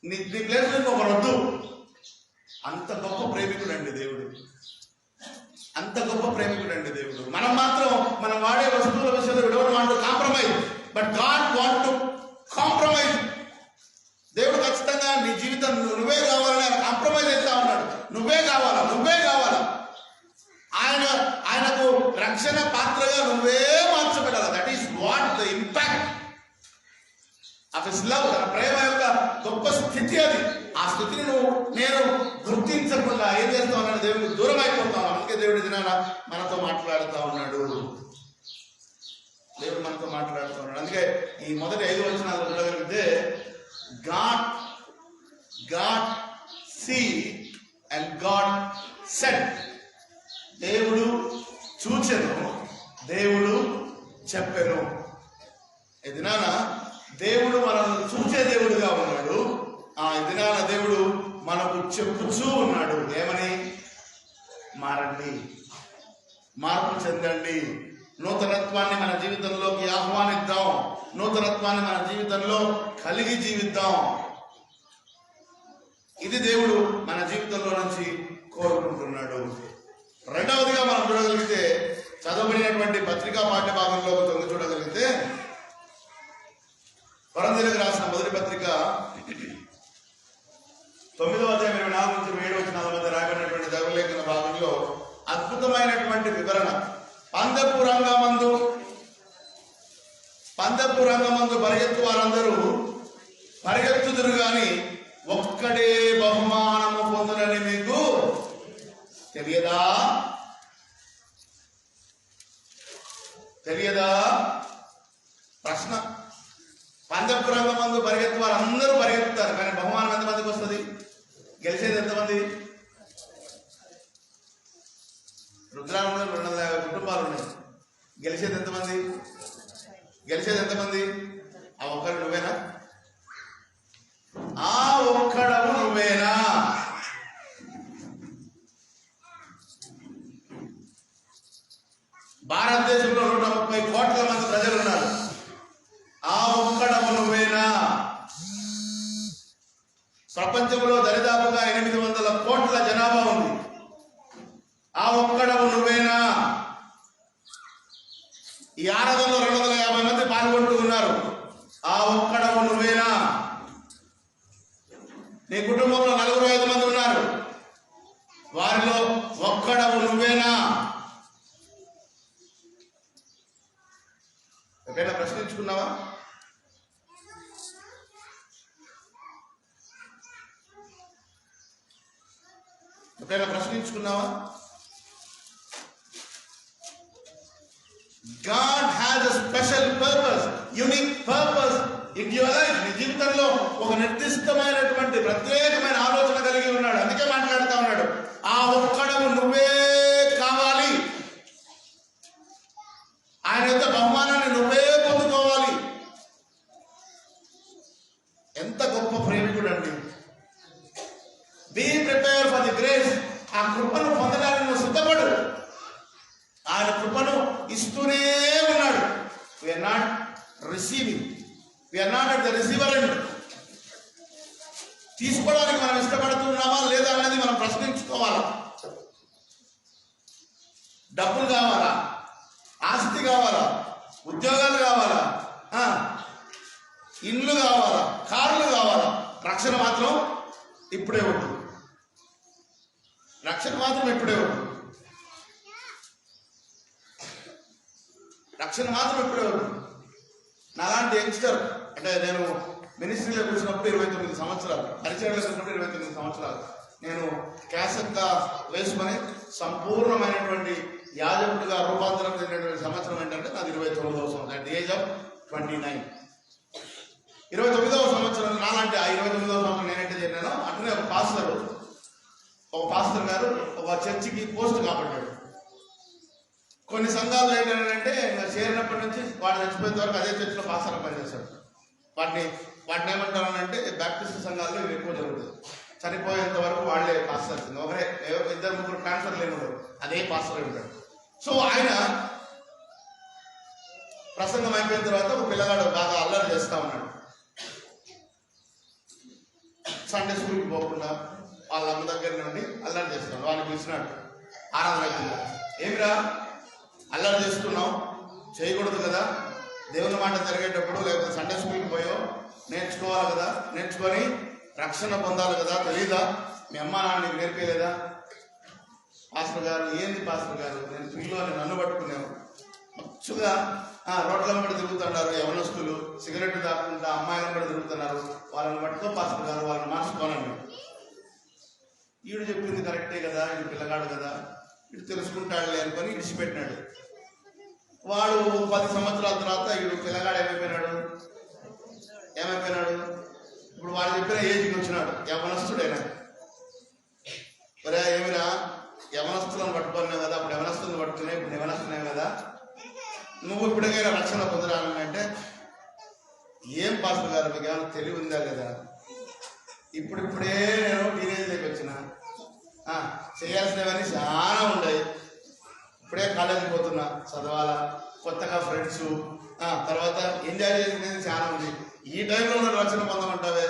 నీ ప్లేస్ నుంచి ఒక రొద్దు. అంత గొప్ప ప్రేమికుడు అండి దేవుడు, అంత గొప్ప ప్రేమికుడు అండి దేవుడు. మనం మాత్రం మనం వాడే వస్తువుల విషయంలో we don't want to compromise, but God want to compromise. దేవుడు ఖచ్చితంగా నీ జీవితం నువ్వే కావాలని ఆయన కాంప్రమైజ్ చేస్తా ఉన్నాడు. నువ్వే కావాలా. ఆయనకు రక్షణ పాత్రగా నువ్వే మార్చబడాలి. That is what the impact of his love. తన ప్రేమ యొక్క గొప్ప స్థితి అది. ఆ స్థితిని నేను గుర్తించకుండా ఏం చేస్తా ఉన్నాడు? దేవుడికి దూరం అయిపోతాను. అందుకే దేవుడి దినాన మనతో మాట్లాడుతూ ఉన్నాడు. అందుకే ఈ మొదటి 5 వచనాలు చూడగలిగితే God see and God said. దేవుడు చూచెను, దేవుడు చెప్పెను. ఈ దినాన దేవుడు మనల్ని చూచే దేవుడుగా ఉన్నాడు. ఈ దినాన దేవుడు మనకు చెప్పుచూ ఉన్నాడు. ఏమని? మారండి, మార్పు చెందండి, నూతనత్వాన్ని మన జీవితంలోకి ఆహ్వానిద్దాం, నూతనత్వాన్ని మన జీవితంలో కలిగి జీవిద్దాం. ఇది దేవుడు మన జీవితంలో నుంచి కోరుకుంటున్నాడు. రెండవదిగా మనం చూడగలిగితే, చదవబడినటువంటి పత్రికా పాఠ్య భాగంలో తొంగి చూడగలిగితే, కొరింథీయులకు రాసిన మొదటి పత్రిక 9వ అధ్యాయం 24 నుంచి 27 వచనాల మధ్య రాయబడినటువంటి దైవలేఖన భాగంలో అద్భుతమైనటువంటి వివరణ. పందెపు రంగమందు పరిగెత్తు వారందరూ పరిగెత్తుదురు గాని ఒక్కడే బహుమానము పొందునని మీకు తెలియదా? ప్రశ్న. పందెపు రంగమందు పరిగెత్తు వారు అందరూ పరిగెత్తుతారు, కానీ బహుమానం ఎంతమందికి వస్తుంది? గెలిచేది ఎంతమంది? రుద్రాలంలో 250 కుటుంబాలు ఉన్నాయి. గెలిచేది ఎంతమంది? ఆ ఒక్కడు నువ్వేనా? ఆ ఒక్కడవు నువ్వేనా? భారతదేశంలో 130 కోట్ల మంది ప్రజలు ఉన్నారు. ఆ ఒక్కడవు నువ్వేనా? ప్రపంచంలో దరిదాపుగా 800 కోట్ల జనాభా ఉంది. ఆ ఒక్కడవు నువ్వేనా? ఈ ఆరాధనలో 250 మంది పాల్గొంటూ ఉన్నారు. ఆ ఒక్కడవు నువ్వేనా? నీ కుటుంబంలో 45 మంది ఉన్నారు. వారిలో ఒక్కడవు నువ్వేనా? ఎప్పుడైనా ప్రశ్నించుకున్నావా? God has a special purpose, unique purpose in your life. నీ జీవితంలో ఒక నిర్దిష్టమైనటువంటి ప్రత్యేకమైన ఆలోచన కలిగి ఉన్నాడు. అందుకే మాట్లాడుతూ ఉన్నాడు, ఆ ఒక్కడవు నువ్వే కావాలి. ఆయన యొక్క బహుమానాన్ని నువ్వే పొందుకోవాలి. ఎంత గొప్ప ప్రేమికుడు అండి. Be prepare for the grace. ఆ కృపను పొందడానికి నువ్వు సిద్ధపడు. ఆయన కృపను ఇస్తూనే ఉన్నాడు. We are not receiving, we are not at the receiver end. తీసుకోవడానికి మనం ఇష్టపడుతున్నామా లేదా అనేది మనం ప్రశ్నించుకోవాలా. డబ్బులు కావాలా, ఆస్తి కావాలా, ఉద్యోగాలు కావాలా, ఇల్లు కావాలా, కార్లు కావాలా, రక్షణ మాత్రం ఇప్పుడే ఉంటుంది. నాలాంటి యంగ్స్టర్, అంటే నేను మినిస్ట్రీలో కూర్చున్నప్పుడు 29 సంవత్సరాలు, పరిచయంలో కూర్చున్నప్పుడు 29 సంవత్సరాలు, నేను క్యాసెట్గా వేసుకొని సంపూర్ణమైనటువంటి యాజకుడిగా రూపాంతరం చెందినటువంటి సంవత్సరం ఏంటంటే నాది 29వ సంవత్సరం. At the age of 29. 29వ సంవత్సరం నాలాంటి ఆ 29వ సంవత్సరం నేనంటే చేరినాను. అట్లనే ఒక పాస్టర్ గారు ఒక చర్చికి పోస్ట్ కాబట్టాడు. కొన్ని సంఘాలు ఏంటంటే చేరినప్పటి నుంచి వాడు చచ్చిపోయేంత వరకు అదే చర్చిలో పాస్టర్గా పనిచేస్తాడు. వాటిని ఏమంటారనంటే బ్యాప్టిస్ట్ సంఘాల్లో ఇవి ఎక్కువ జరుగుతుంది. చనిపోయేంత వరకు వాళ్ళే పాస్టర్, ఒకరే 2-3 ట్రాన్స్ఫర్లు ఏముండవు, అదే పాస్టర్ ఉంటాడు. సో ఆయన ప్రసంగం అయిపోయిన తర్వాత ఒక పిల్లగాడు బాగా అల్లరి చేస్తా ఉన్నాడు. సండే స్కూల్కి పోకుండా వాళ్ళ అమ్మ దగ్గర నుండి అల్లరి చేస్తున్నాడు. వాళ్ళని పిలిచినాడు ఆరాధన. ఏమిరా అల్లరి చేస్తున్నావు, చేయకూడదు కదా, దేవుని మాట జరిగేటప్పుడు లేకపోతే సండే స్కూల్కి పోయో నేర్చుకోవాలి కదా, నేర్చుకొని రక్షణ పొందాలి కదా, తెలీదా? మీ అమ్మ నాన్న నీకు నేర్పేయలేదా? పాస్టర్ గారు, ఏంది పాస్టర్ గారు, నేను పిల్లలు నన్ను పట్టుకున్నాను మచ్చుగా రోడ్లను బట్టి తిరుగుతున్నారు యవనస్తులు, సిగరెట్ తాకుండా అమ్మాయిలను బట్టి తిరుగుతున్నారు, వాళ్ళని పట్టుకో పాస్టర్ గారు, వాళ్ళని మార్చుకోనండి. ఈడు చెప్పింది కరెక్టే కదా, ఈడు పిల్లగాడు కదా, ఇటు తెలుసుకుంటాడులే అనుకొని ఇడిచిపెట్టినాడు. వాడు 10 సంవత్సరాల తర్వాత ఈడు పిల్లగాడు ఏమైపోయినాడు? ఇప్పుడు వాడు చెప్పిన ఏజ్కి వచ్చినాడు, యవనస్తుడైనా. మరే ఏమిరా, యవనస్తులను పట్టుకున్నావు కదా, అప్పుడు యవనస్తులను పట్టుకున్నాయి, ఇప్పుడు యవనస్తున్నావు కదా, నువ్వు ఇప్పటికైనా రక్షణ పొందడాలంటే ఏం పాస్టర్ గారు మీకు ఏమైనా తెలివి ఉందా లేదా? ఇప్పుడిప్పుడే నేను టీనేజ్లోకి వచ్చిన, చేయాల్సినవన్నీ చాలా ఉన్నాయి. ఇప్పుడే కాలేజీకి పోతున్నా, చదవాలా, కొత్తగా ఫ్రెండ్స్, తర్వాత ఎంజాయ్ చేసేది చాలా ఉంది. ఈ టైంలో నేను రక్షణ పొందమంటావే?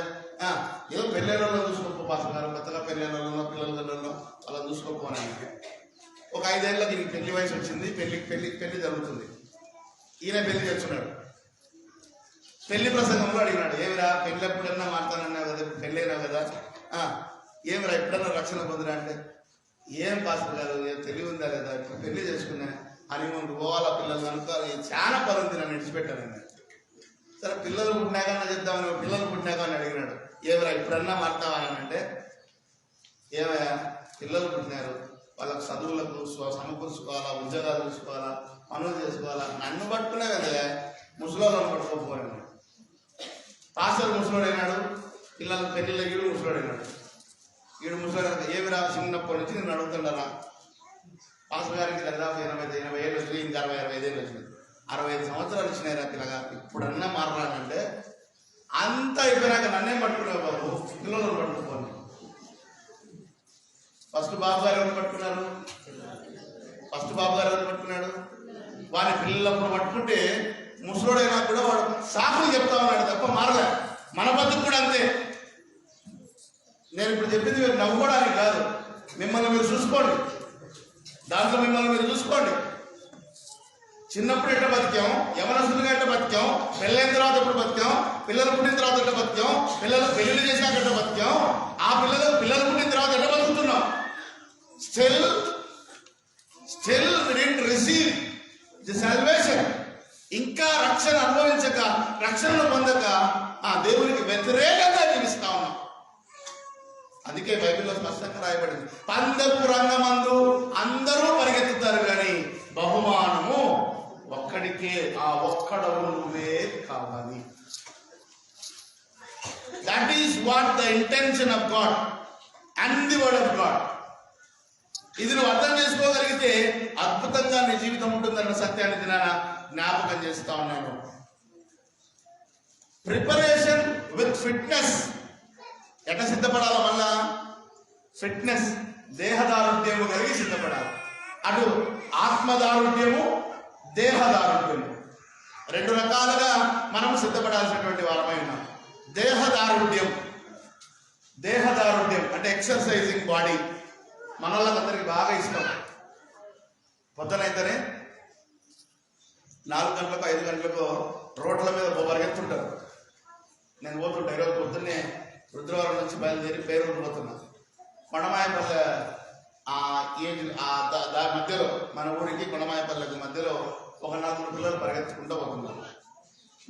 ఏదో పెళ్ళైన వాళ్ళని చూసుకోపో పాస్టర్ గారు, కొత్తగా పెళ్ళైన వాళ్ళలో పిల్లలలో వాళ్ళని చూసుకోపోనాను. ఒక 5 ఏళ్ళకి నీకు పెళ్లి వయసు వచ్చింది, పెళ్లి జరుగుతుంది. ఈయన పెళ్లి చేస్తున్నాడు. పెళ్లి ప్రసంగంలో అడిగినాడు, ఏమిరా పెళ్ళి ఎప్పుడన్నా మాట్లాడన్నావు కదా, పెళ్ళైనావు కదా, ఏమిరా ఎప్పుడన్నా రక్షణ పొందిరా అంటే, ఏం పాస్టర్ గారు ఏం తెలివి ఉందా లేదా, ఇప్పుడు పెళ్లి చేసుకున్నా హనీమూన్కి పోవాలా, పిల్లలు కనుక్కోవాలి, చాలా పని ఉంది, నన్ను విడిచిపెట్టాను నేను. సరే పిల్లలు పుట్టినాక చెప్తామని, పిల్లలు పుట్టినాక అని అడిగినాడు. ఏమరా ఇప్పుడన్నా మారుతావా అని అంటే, ఏమయ్యా పిల్లలు పుట్టినారు, వాళ్ళకి చదువులకు సమకూర్చుకోవాలా, ఉద్యోగాలు చూసుకోవాలా, పనులు చేసుకోవాలా, నన్ను పట్టుకునే కదా ముసలోళ్ళని పట్టుకోకపోయాను. పాస్టర్ ముసలోడైనాడు, పిల్లల పెళ్ళిళ్ళ ఈడు ముసలోడైనాడు. ఈడు ముసలోడు ఏమి రా చిన్నప్పటి నుంచి నేను అడుగుతుండరా. పాస్టర్ గారికి దాదాపు 80 ఏళ్ళు వచ్చినాయి, ఇంకా 65 ఏళ్ళు వచ్చినాయి. 65 సంవత్సరాలు వచ్చినాయిరా పిల్లగా, ఇప్పుడన్నా మారరానంటే అంతా అయిపోయినాక నన్నేం పట్టుకున్నావు బాబు, పిల్లలను పట్టుకోండి. ఫస్ట్ బాబు గారు ఎవరు పట్టుకున్నారు? ఫస్ట్ బాబు గారు ఎవరు పట్టుకున్నాడు? వారి పిల్లలప్పుడు పట్టుకుంటే ముసలోడైనా కూడా వాడు సాకులు చెప్తా ఉన్నాడు తప్ప మారలే. మన బతుకు కూడా అంతే. నేను ఇప్పుడు చెప్పింది మీరు నవ్వుకోవడానికి కాదు, మిమ్మల్ని మీరు చూసుకోండి, దాంట్లో మిమ్మల్ని మీరు చూసుకోండి. చిన్నప్పుడు ఎట్లా బతికాం, యవనస్తులుగా ఎట్లా బతికాం, పెళ్ళైన తర్వాత ఎప్పుడు బతికాం, పిల్లలు పుట్టిన తర్వాత ఎట్లా బతికాం, పిల్లలు పెళ్లిళ్ళు చేసినాక ఎట్లా బతికాం, ఆ పిల్లలు పుట్టిన తర్వాత ఎట్లా బతుకుతున్నాం. Still didn't receive the salvation. ఇంకా రక్షణ అనుభవించక, రక్షణను పొందక ఆ దేవునికి వ్యతిరేకంగా జీవిస్తా ఉన్నాం. అందుకే బైబిల్లో స్పష్టంగా రాయబడింది, పందెపు రంగమందు అందరూ పరిగెత్తుతారు కానీ బహుమానము ఒక్కడికే, ఆ ఒక్కడవు నువ్వే కావాలి. That is what the intention of God and the word of God. ఇది నువ్వు అర్థం చేసుకోగలిగితే అద్భుతంగా నీ జీవితం ఉంటుందన్న సత్యాన్ని జ్ఞాపకం చేస్తా ఉన్నాను. Preparation with fitness. ఎట్లా సిద్ధపడాలి? మళ్ళా ఫిట్నెస్, దేహదారుఢ్యము కలిగి సిద్ధపడాలి. అటు ఆత్మదారుఢ్యము, దేహదారుఢ్యము, రెండు రకాలుగా మనం సిద్ధపడాల్సినటువంటి వారమై ఉన్నాం. దేహదారుఢ్యం అంటే ఎక్సర్సైజింగ్ బాడీ. మన వాళ్ళందరికీ బాగా ఇష్టం. పొద్దునైతేనే 4 గంటలకు 5 గంటలకు రోడ్ల మీద పరిగెత్తుంటారు. నేను పోతుంటా. ఈరోజు పొద్దున్నే రుద్రవరం నుంచి బయలుదేరి పేరూరు పోతున్నా. కొండమాయపల్లె దాని మధ్యలో, మన ఊరికి కొండమాయపల్లెకి మధ్యలో ఒక 4 పిల్లలు పరిగెత్తుకుంటూ పోతున్నారు.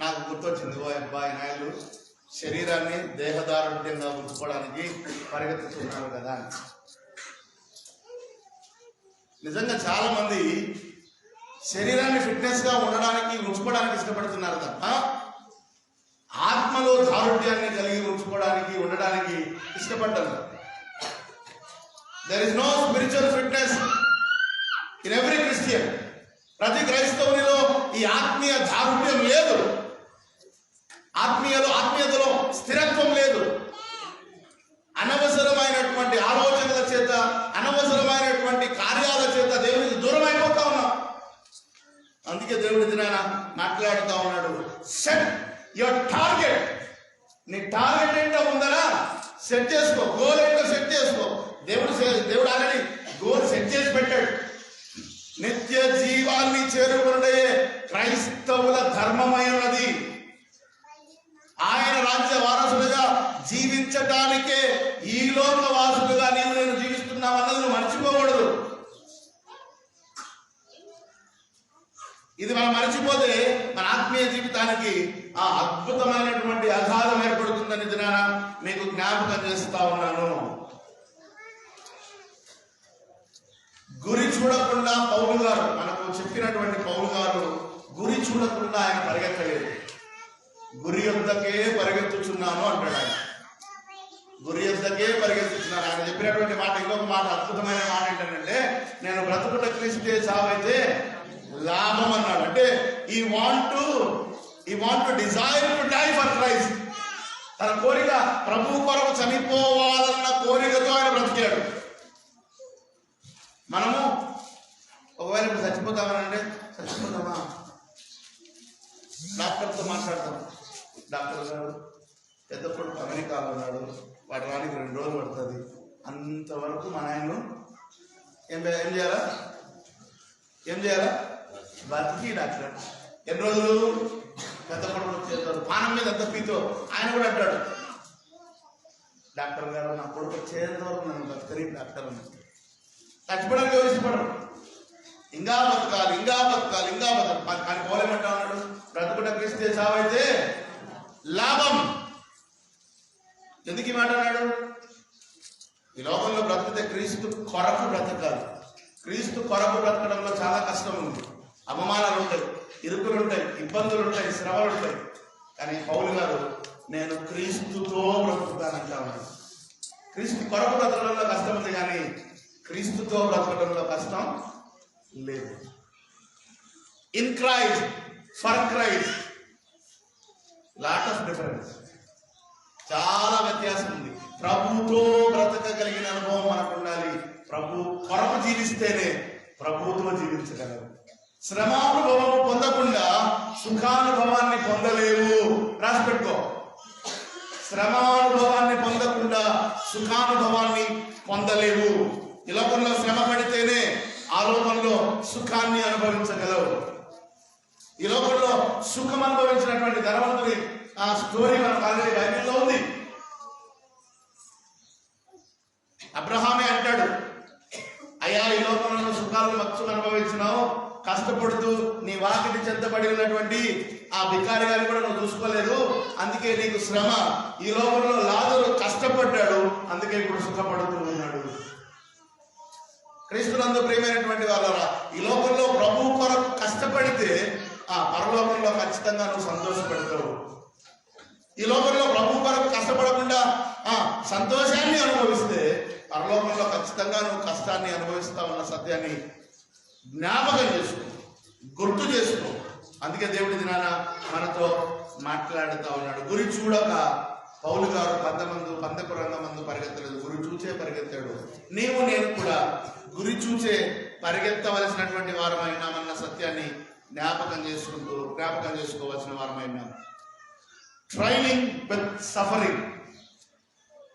నాకు గుర్తొచ్చింది, ఓ అబ్బాయి నాయుడు శరీరాన్ని దేహదారుఢ్యంగా ఉంచుకోవడానికి పరిగెత్తుతున్నారు కదా అని. నిజంగా చాలా మంది శరీరాన్ని ఫిట్నెస్ గా ఉండడానికి, ఉంచుకోవడానికి ఇష్టపడుతున్నారు తప్ప ఆత్మలో దారుఢ్యాన్ని కలిగి ఉంచుకోవడానికి, ఉండడానికి ఇష్టపడ్డారు. There is no spiritual fitness in every Christian. ప్రతి క్రైస్తవునిలో ఈ ఆత్మీయ దారుఢ్యం లేదు. ఆత్మీయతలో స్థిరత్వం లేదు. అనవసరమైనటువంటి ఆలోచనల చేత, అనవసరమైనటువంటి కార్యాల చేత దేవునికి దూరం అయిపోతా ఉన్నాం. అందుకే దేవుడి దినాన మాట్లాడుతూ ఉన్నాడు, సెట్ యువర్ టార్గెట్. నీ టార్గెట్ ఏంటో ఉందనా సెట్ చేసుకో, గోల్ ఏంటో సెట్ చేసుకో. దేవుడు ఆల్రెడీ గోల్ సెట్ చేసి పెట్టాడు. నిత్య జీవాన్ని చేరుకునే క్రైస్తవుల ధర్మమై ఉన్నది. ఆయన రాజ్య వారసులుగా జీవించటానికే ఈ లోక వాసులుగా నేను జీవిస్తున్నామన్నది నువ్వు మర్చిపోకూడదు. ఇది మనం మర్చిపోతే మన ఆత్మీయ జీవితానికి ఆ అద్భుతమైనటువంటి అగాధం ఏర్పడుతుందని దినాన మీకు జ్ఞాపకం చేస్తా ఉన్నాను. గురి చూడకుండా పౌలు గారు, మనకు చెప్పినటువంటి పౌలు గారు గురి చూడకుండా ఆయన పరిగెత్తలేదు. గురి యొద్దకే పరిగెత్తుచున్నాను అంటాడు ఆయన. గురి యొద్దకే పరిగెత్తుచున్నాను. ఆయన చెప్పినటువంటి మాట, ఇంకొక మాట, అద్భుతమైన మాట ఏంటంటే, నేను బ్రతుకుట క్రీస్తే చావైతే లాభం అన్నాడు. అంటే ఈ want to desire to die for Christ. తన కోరిక ప్రభు కొరకు చనిపోవాలన్న కోరికతో ఆయన బ్రతికాడు. మనము ఒకవేళ ఇప్పుడు చచ్చిపోతామనంటే, చచ్చిపోతామా, డాక్టర్తో మాట్లాడతాం. డాక్టర్ గారు పెద్ద కొడుకు అమెరికాలో ఉన్నాడు, వాటి రానికి 2 రోజులు పడుతుంది. అంతవరకు మన ఆయన ఏం చేయాలా? బతికి డాక్టర్ ఎన్ని రోజులు? పెద్ద కొడుకు చేస్తాడు, పానం మీద అంత పీతో. ఆయన కూడా అంటాడు, డాక్టర్ గారు నా కొడుకు చేసేంత వరకు నన్ను బతకని డాక్టర్ అన్నాడు. చచ్చిపోవడానికి ఎవరు ఇష్టపడరు. ఇంకా బతకాలి, ఇంకా బతకాలి, ఇంకా బతకాలి. కానీ పోలేమంటా ఉన్నాడు, బ్రతుకుట క్రీస్తే, చావైతే లాభం. ఎందుకు ఈ మాట అన్నాడు? ఈ లోకంలో బ్రతికితే క్రీస్తు కొరకు బ్రతకాలి. క్రీస్తు కొరకు బ్రతకడంలో చాలా కష్టం ఉంది. అవమానాలు ఉంటాయి, ఇరుకులు ఉంటాయి, ఇబ్బందులు ఉంటాయి, శ్రమలు ఉంటాయి. కానీ పౌలు గారు నేను క్రీస్తుతో బ్రతుకుతానంటా ఉన్నాడు. క్రీస్తు కొరకు బ్రతకడంలో కష్టం ఉంది, కానీ క్రీస్తుతో బ్రతకడంలో కష్టం లేదు. In Christ, for Christ, lot of difference, చాలా వ్యత్యాసం ఉంది. ప్రభుతో బ్రతకగలిగిన అనుభవం మనకు ఉండాలి. ప్రభు కొరకు జీవిస్తేనే ప్రభుతో జీవించగలరు. శ్రమానుభవం పొందకుండా సుఖానుభవాన్ని పొందలేవు. రాసి పెట్టుకో. శ్రమానుభవాన్ని పొందకుండా సుఖానుభవాన్ని పొందలేవు. ఈ లోకంలో శ్రమ పడితేనే ఆ లోకంలో సుఖాన్ని అనుభవించగలవు. ఈ లోకంలో సుఖం అనుభవించినటువంటి ధనవంతుడి ఆ స్టోరీ మనకు ఆల్రెడీ బైబిల్లో ఉంది. అబ్రహామే అంటాడు, అయ్యా ఈ లోకంలో సుఖాలు మత్సులు అనుభవించినావు, కష్టపడుతూ నీ వాకిటి చెంతబడి ఉన్నటువంటి ఆ బికారి గారిని కూడా నువ్వు చూసుకోలేదు, అందుకే నీకు శ్రమ. ఈ లోకంలో లాజరు కష్టపడ్డాడు, అందుకే ఇప్పుడు సుఖపడుతూ ఉన్నాడు. క్రీస్తునందు ప్రియమైనటువంటి వాళ్ళరా, ఈ లోకంలో ప్రభు కొరకు కష్టపడితే ఆ పరలోకంలో ఖచ్చితంగా నువ్వు సంతోషపడతావు. ఈ లోకంలో ప్రభు కొరకు కష్టపడకుండా సంతోషాన్ని అనుభవిస్తే పరలోకంలో ఖచ్చితంగా నువ్వు కష్టాన్ని అనుభవిస్తావన్న సత్యాన్ని జ్ఞాపకం చేసుకో, గుర్తు చేసుకో. అందుకే దేవుడి దినాన మనతో మాట్లాడుతూ ఉన్నాడు. గురి చూడక పౌలు గారు పందెపు రంగమందు పరిగెత్తలేదు, గురి చూచే పరిగెత్తాడు. నీవు నేను కూడా గురి చూచే పరిగెత్తవలసినటువంటి వారమైనామన్న సత్యాన్ని జ్ఞాపకం చేసుకోవాల్సిన వారమైనా. ట్రైనింగ్ విత్ సఫరింగ్,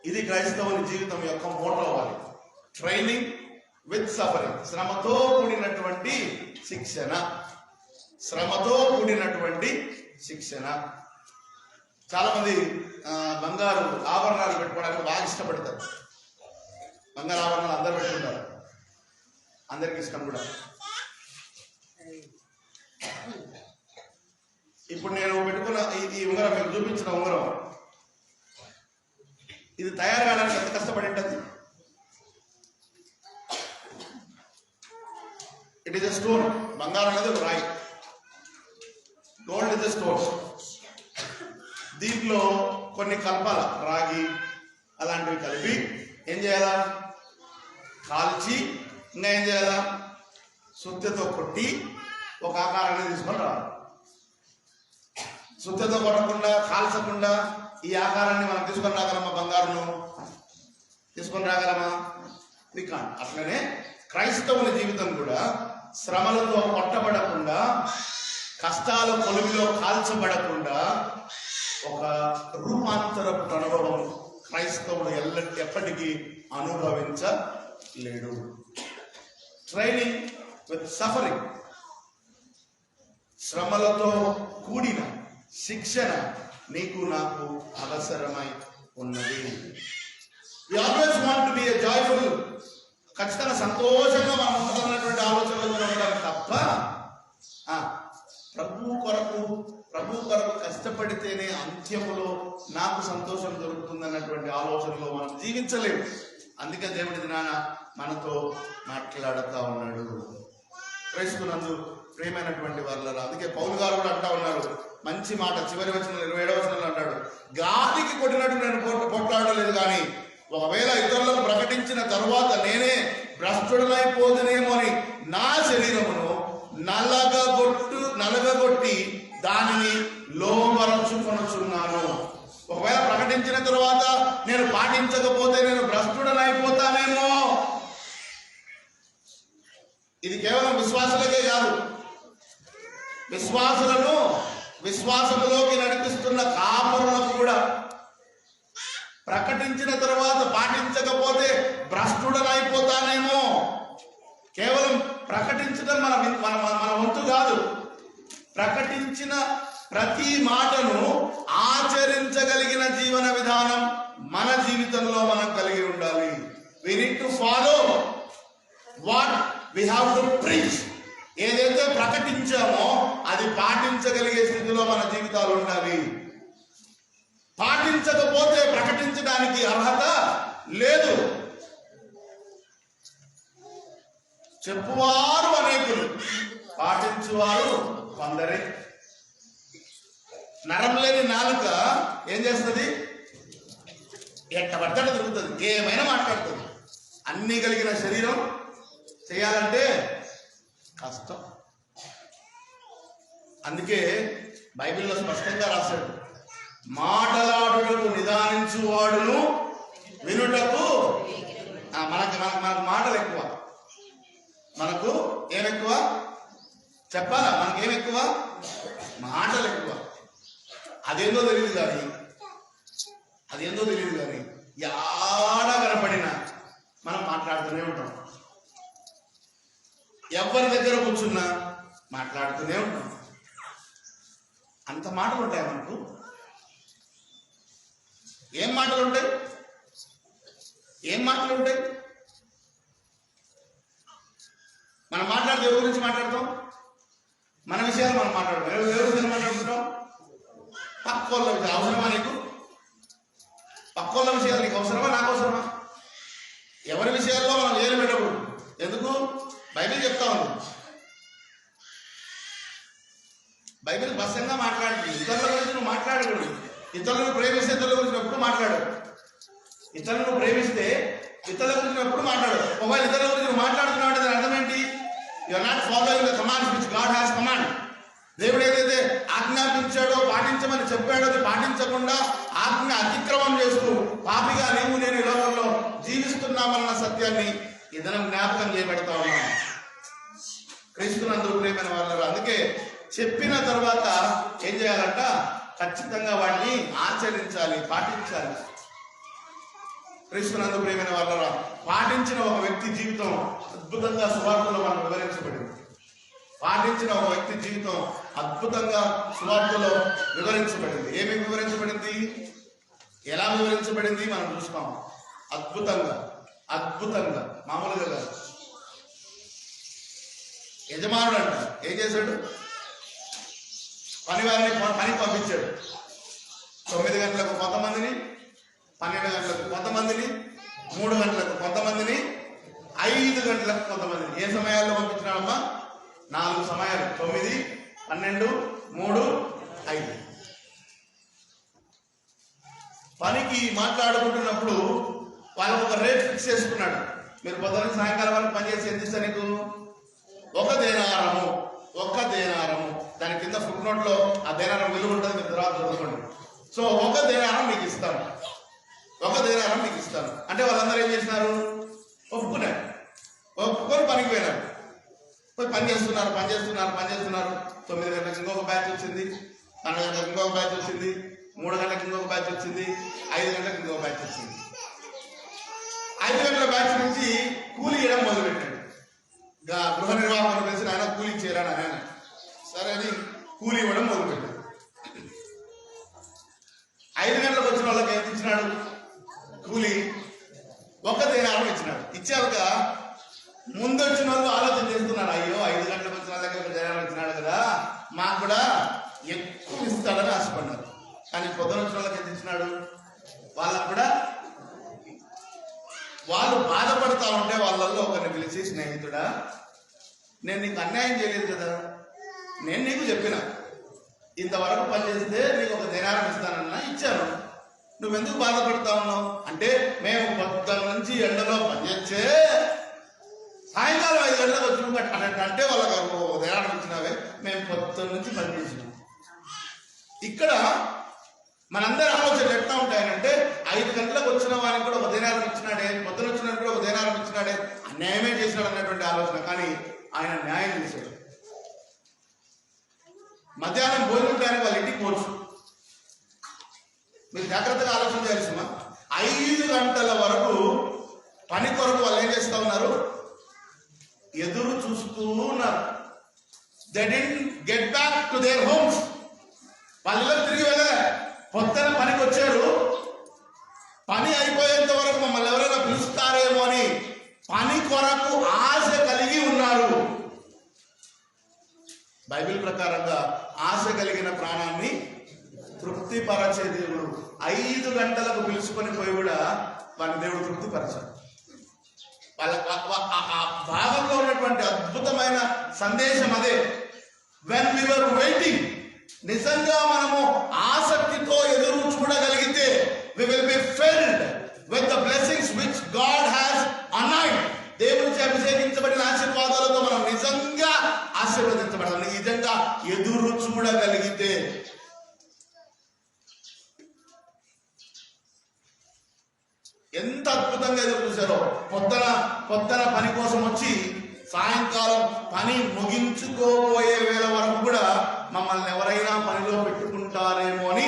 ఇది క్రైస్తవుని జీవితం యొక్క మోటో అవ్వాలి. ట్రైనింగ్ విత్ సఫరింగ్, శ్రమతో కూడినటువంటి శిక్షణ. శ్రమతో కూడినటువంటి శిక్షణ. చాలా మంది బంగారు ఆభరణాలు పెట్టుకోవడానికి బాగా ఇష్టపడతారు. బంగారు ఆభరణాలు అందరూ పెట్టుకుంటారు, అందరికి ఇష్టం కూడా. ఇప్పుడు నేను పెట్టుకున్న ఈ ఉంగరం, మీకు చూపించిన ఉంగరం, ఇది తయారు కావడానికి ఎంత కష్టపడి ఉంటుంది? It is a stone. బంగారం అనేది ఒక రాయి, గోల్డ్ ఇస్ ఎ స్టోన్. దీంట్లో కొన్ని కలపాల, రాగి అలాంటివి కలిపి ఏం చేయాలా? కాల్చి, ఇంకా ఏం చేయాలా? సుత్తెతో కొట్టి ఒక ఆకారాన్ని తీసుకొని రావాలి. సుత్తెతో కొట్టకుండా, కాల్చకుండా ఈ ఆకారాన్ని మనం తీసుకొని రాగలమా? బంగారును తీసుకొని రాగలమా? వికాన్. అట్లనే క్రైస్తవుల జీవితం కూడా శ్రమలతో కొట్టబడకుండా, కష్టాల కొలువిలో కాల్చబడకుండా ఒక రూపాంతరపు అనుభవం క్రైస్తవుడు ఎప్పటికీ అనుభవించలేడు. ట్రైనింగ్ విత్ సఫరింగ్, శ్రమలతో కూడిన శిక్షణ నీకు నాకు అవసరమై ఉన్నది. We always want to be a joyful, ఖచ్చితంగా సంతోషంగా మనం ఉండాలన్నటువంటి ఆలోచనలు ఉండడం తప్ప ప్రభు కొరకు కష్టపడితేనే అంత్యములో నాకు సంతోషం దొరుకుతుందన్నటువంటి ఆలోచనలో మనం జీవించలేము. అందుకే దేవుడి దినాన మనతో మాట్లాడుతూ ఉన్నాడు. క్రైస్తునందు ప్రియమైనటువంటి వాళ్ళ, అందుకే పౌలు గారు కూడా అంటా ఉన్నారు మంచి మాట. చివరి వచనంలో 27వ వచనంలో అంటాడు, గాలికి కొట్టినట్టు నేను పోట్లాడలేదు, కానీ ఒకవేళ ఇతరులకు ప్రకటించిన తరువాత నేనే భ్రష్టుడనైపోదునేమో అని నా శరీరమును నలగగొట్టి దానిని లోబరచుకొనుచున్నాను. ఒకవేళ ప్రకటించిన తరువాత నేను పాటించకపోతే నేను భ్రష్టుడనైపోతానేమో. ఇది కేవలం విశ్వాసులకే కాదు, విశ్వాసములోకి నడిపిస్తున్న కాపురులకు కూడా. ప్రకటించిన తర్వాత పాటించకపోతే భ్రష్టుడనైపోతానేమో. కేవలం ప్రకటించడం మన వంతు కాదు. ప్రకటించిన ప్రతి మాటను ఆచరించగలిగిన జీవన విధానం మన జీవితంలో మనం కలిగి ఉండాలి. We need to follow what we have to preach. ఏదైతే ప్రకటించామో అది పాటించగలిగే స్థితిలో మన జీవితాలు ఉండాలి. పాటించకపోతే ప్రకటించడానికి అర్హత లేదు. చెప్పువారు అనేకులు, పాటించువారు కొందరే. నరం లేని నాలుక ఏం చేస్తుంది? ఎట్ట పడ్డట తిరుగుతుంది, ఏమైనా మాట్లాడుతుంది. అన్నీ కలిగిన శరీరం చేయాలంటే కష్టం. అందుకే బైబిల్లో స్పష్టంగా రాశాడు, మాటలాడుటకు నిదానించువాడును వినుటకు. మనకు మాటలు ఎక్కువ. మనకు ఏమెక్కువ చెప్పాలా? మనకేమెక్కువ? మాటలు ఎక్కువ. అదేందో తెలియదు కానీ యాడ కనపడినా మనం మాట్లాడుతూనే ఉంటాం. ఎవరి దగ్గర కూర్చున్నా మాట్లాడుతూనే ఉంటాం. అంత మాటలు ఉంటాయి మనకు. ఏం మాటలు ఉంటాయి? మనం మాట్లాడితే ఎవరి గురించి మాట్లాడతాం? మన విషయాలు మనం మాట్లాడతాం. ఎవరి గురించి మాట్లాడుకుంటాం? పక్కోళ్ళ విషయాలు. అవసరమా నీకు? పక్కోళ్ళ విషయాలు నీకు అవసరమా, నాకు అవసరమా? ఎవరి విషయాల్లో మనం ఏలు పెట్టకూడదు. ఎందుకు? బైబిల్ చెప్తా ఉంది. బైబిల్ స్పష్టంగా మాట్లాడుతుంది. ఇతరుల గురించి నువ్వు మాట్లాడకూడదు. ఇతరులను ప్రేమిస్తే ఇతరుల గురించి ఎప్పుడు మాట్లాడు. ఇతరులను ప్రేమిస్తే ఇతరుల గురించి ఎప్పుడు మాట్లాడు. ఒకవేళ ఇతరుల గురించి నువ్వు మాట్లాడుతున్నావు అంటే దాని అర్థం ఏంటి? You are not following the commands which God has command. దేవుడు ఏదైతే ఆజ్ఞాపించాడో, పాటించమని చెప్పాడో అది పాటించకుండా ఆజ్ఞ అతిక్రమం చేస్తూ పాపిగా నేను ఈ లోకంలో జీవిస్తున్నామన్న సత్యాన్ని ఇదనం జ్ఞాపకం చేయబెడతా ఉన్నాం. క్రీస్తునందు ప్రియమైన వాళ్ళు. అందుకే చెప్పిన తర్వాత ఏం చేయాలంట? ఖచ్చితంగా వాటిని ఆచరించాలి, పాటించాలి. క్రీస్తునందు ప్రియమైన వాళ్ళ పాటించిన ఒక వ్యక్తి జీవితం అద్భుతంగా సువార్తలో మనం వివరించబడింది. సువార్తలో వివరించబడింది. ఏమి వివరించబడింది? ఎలా వివరించబడింది మనం చూస్తాం. అద్భుతంగా మామూలుగా కాదు. యజమానుడు అంట ఏం చేశాడు? పనికి పంపించాడు. 9 గంటలకు కొంతమందిని, 12 గంటలకు కొంతమందిని, 3 గంటలకు కొంతమందిని, 5 గంటలకు కొంతమందిని. ఏ సమయాల్లో పంపించినాడమ్మా? 4 సమయాలు. 9, 12, 3, 5. పనికి మాట్లాడుకుంటున్నప్పుడు వాళ్ళకు ఒక రేట్ ఫిక్స్ చేసుకున్నాడు. మీరు పొద్దున్న సాయంకాలం వరకు పనిచేసి ఎంత ఇస్తా నీకు? 1 దేనారము. దాని కింద ఫుట్ నోట్ లో ఆ దేనారం విలువ ఉంటుంది, మీరు తర్వాత చదువుకోండి. సో 1 దేనారం మీకు ఇస్తాను. అంటే వాళ్ళందరూ ఏం చేసినారు? ఒప్పుకొని పనికి పోయినారు. పోయి పని చేస్తున్నారు. 9 గంటలకు ఇంకొక బ్యాచ్ వచ్చింది, 12 గంటలకు ఇంకొక బ్యాచ్ వచ్చింది, 3 గంటలకు ఇంకొక బ్యాచ్ వచ్చింది, 5 గంటలకు ఇంకొక బ్యాచ్ వచ్చింది. 5 గంటల బ్యాచ్ నుంచి కూలి ఇవ్వడం మొదలుపెట్టాడు. గృహ నిర్వాహకులు తెలిసి ఆయన కూలి చేరాను ఆయన. సరే అని కూలి ఇవ్వడం మొదలుపెట్టాడు. 5 గంటలకు వచ్చిన వాళ్ళకి ఎంత ఇచ్చినాడు? కూలి 1 దేనారం ఇచ్చినాడు. ఇచ్చాక ముందు వచ్చిన వాళ్ళు ఆలోచన చేస్తున్నారు, అయ్యో 5 గంటలకు వచ్చిన వాళ్ళకి 1 దేనారం ఇచ్చినాడు కదా, మాకు కూడా ఎక్కువ ఇస్తాడని ఆశపడ్డారు. కానీ పొద్దున వచ్చిన వాళ్ళకి ఎంత ఇచ్చినాడు? వాళ్ళకు కూడా వాళ్ళు బాధపడతా ఉంటే వాళ్ళల్లో ఒకరిని పిలిచి, స్నేహితుడా, నేను నీకు అన్యాయం చేయలేదు కదా, నేను నీకు చెప్పిన ఇంతవరకు పనిచేస్తే నీకు 1 దేనారం ఇస్తానన్నా ఇచ్చాను, నువ్వెందుకు బాధపడతా ఉన్నావు అంటే, మేము పొద్దున్న నుంచి ఎండలో పనిచేస్తే సాయంకాలం 5 గంటలకు వచ్చిన అంటే వాళ్ళకి 1 దేనారం ఇచ్చినావే, మేము పొద్దున్న నుంచి పనిచేసినాం. ఇక్కడ మనందరి ఆలోచనలు ఎట్లా ఉంటాయనంటే, 5 గంటలకు వచ్చిన వారికి కూడా 1 దేనారం ఇచ్చినాడే, పొద్దున వచ్చిన కూడా 1 దేనారం ఇచ్చినాడే, అన్యాయమే చేసినాడు అన్నటువంటి ఆలోచన. కానీ ఆయన న్యాయం చేశాడు. మధ్యాహ్నం భోజనం టైంకి వాళ్ళ ఇంటికి పోవచ్చు. మీరు జాగ్రత్తగా ఆలోచన చేయాల్సిన 5 గంటల వరకు పని కొరకు వాళ్ళు ఏం చేస్తూ ఉన్నారు? ఎదురు చూస్తూ ఉన్నారు. They didn't get back to their homes. వాళ్ళు తిరిగి వెళ్ళలే. పొద్దున పనికి వచ్చారు. పని అయిపోయేంత వరకు మమ్మల్ని ఎవరైనా పిలుస్తారేమో అని పని కొరకు ఆశ కలిగి ఉన్నారు. బైబిల్ ప్రకారంగా ఆశ కలిగిన ప్రాణాన్ని తృప్తిపరచే దేవుడు. 5 గంటలకు పిలుచుకొని పోయి కూడా వారి దేవుడు తృప్తిపరచాడు. వాళ్ళ ఆ భాగంలో ఉన్నటువంటి అద్భుతమైన సందేశం అదే. వెన్ వి వర్ వెయిటింగ్, నిజంగా మనము ఆసక్తితో ఎదురు చూడగలిగితే we will be filled with the blessings which God has anointed. దేవునికి అభిషేకించబడిన ఆశీర్వాదాలతో మనం నిజంగా ఆశీర్వదించబడతాం. నిజంగా ఎదురు చూడగలిగితే. ఎంత అద్భుతంగా ఎదురు చూశారో. పొద్దున పని కోసం వచ్చి సాయంకాలం పని ముగించుకోబోయే వేళ వరకు కూడా మమ్మల్ని ఎవరైనా పనిలో పెట్టుకుంటారేమో అని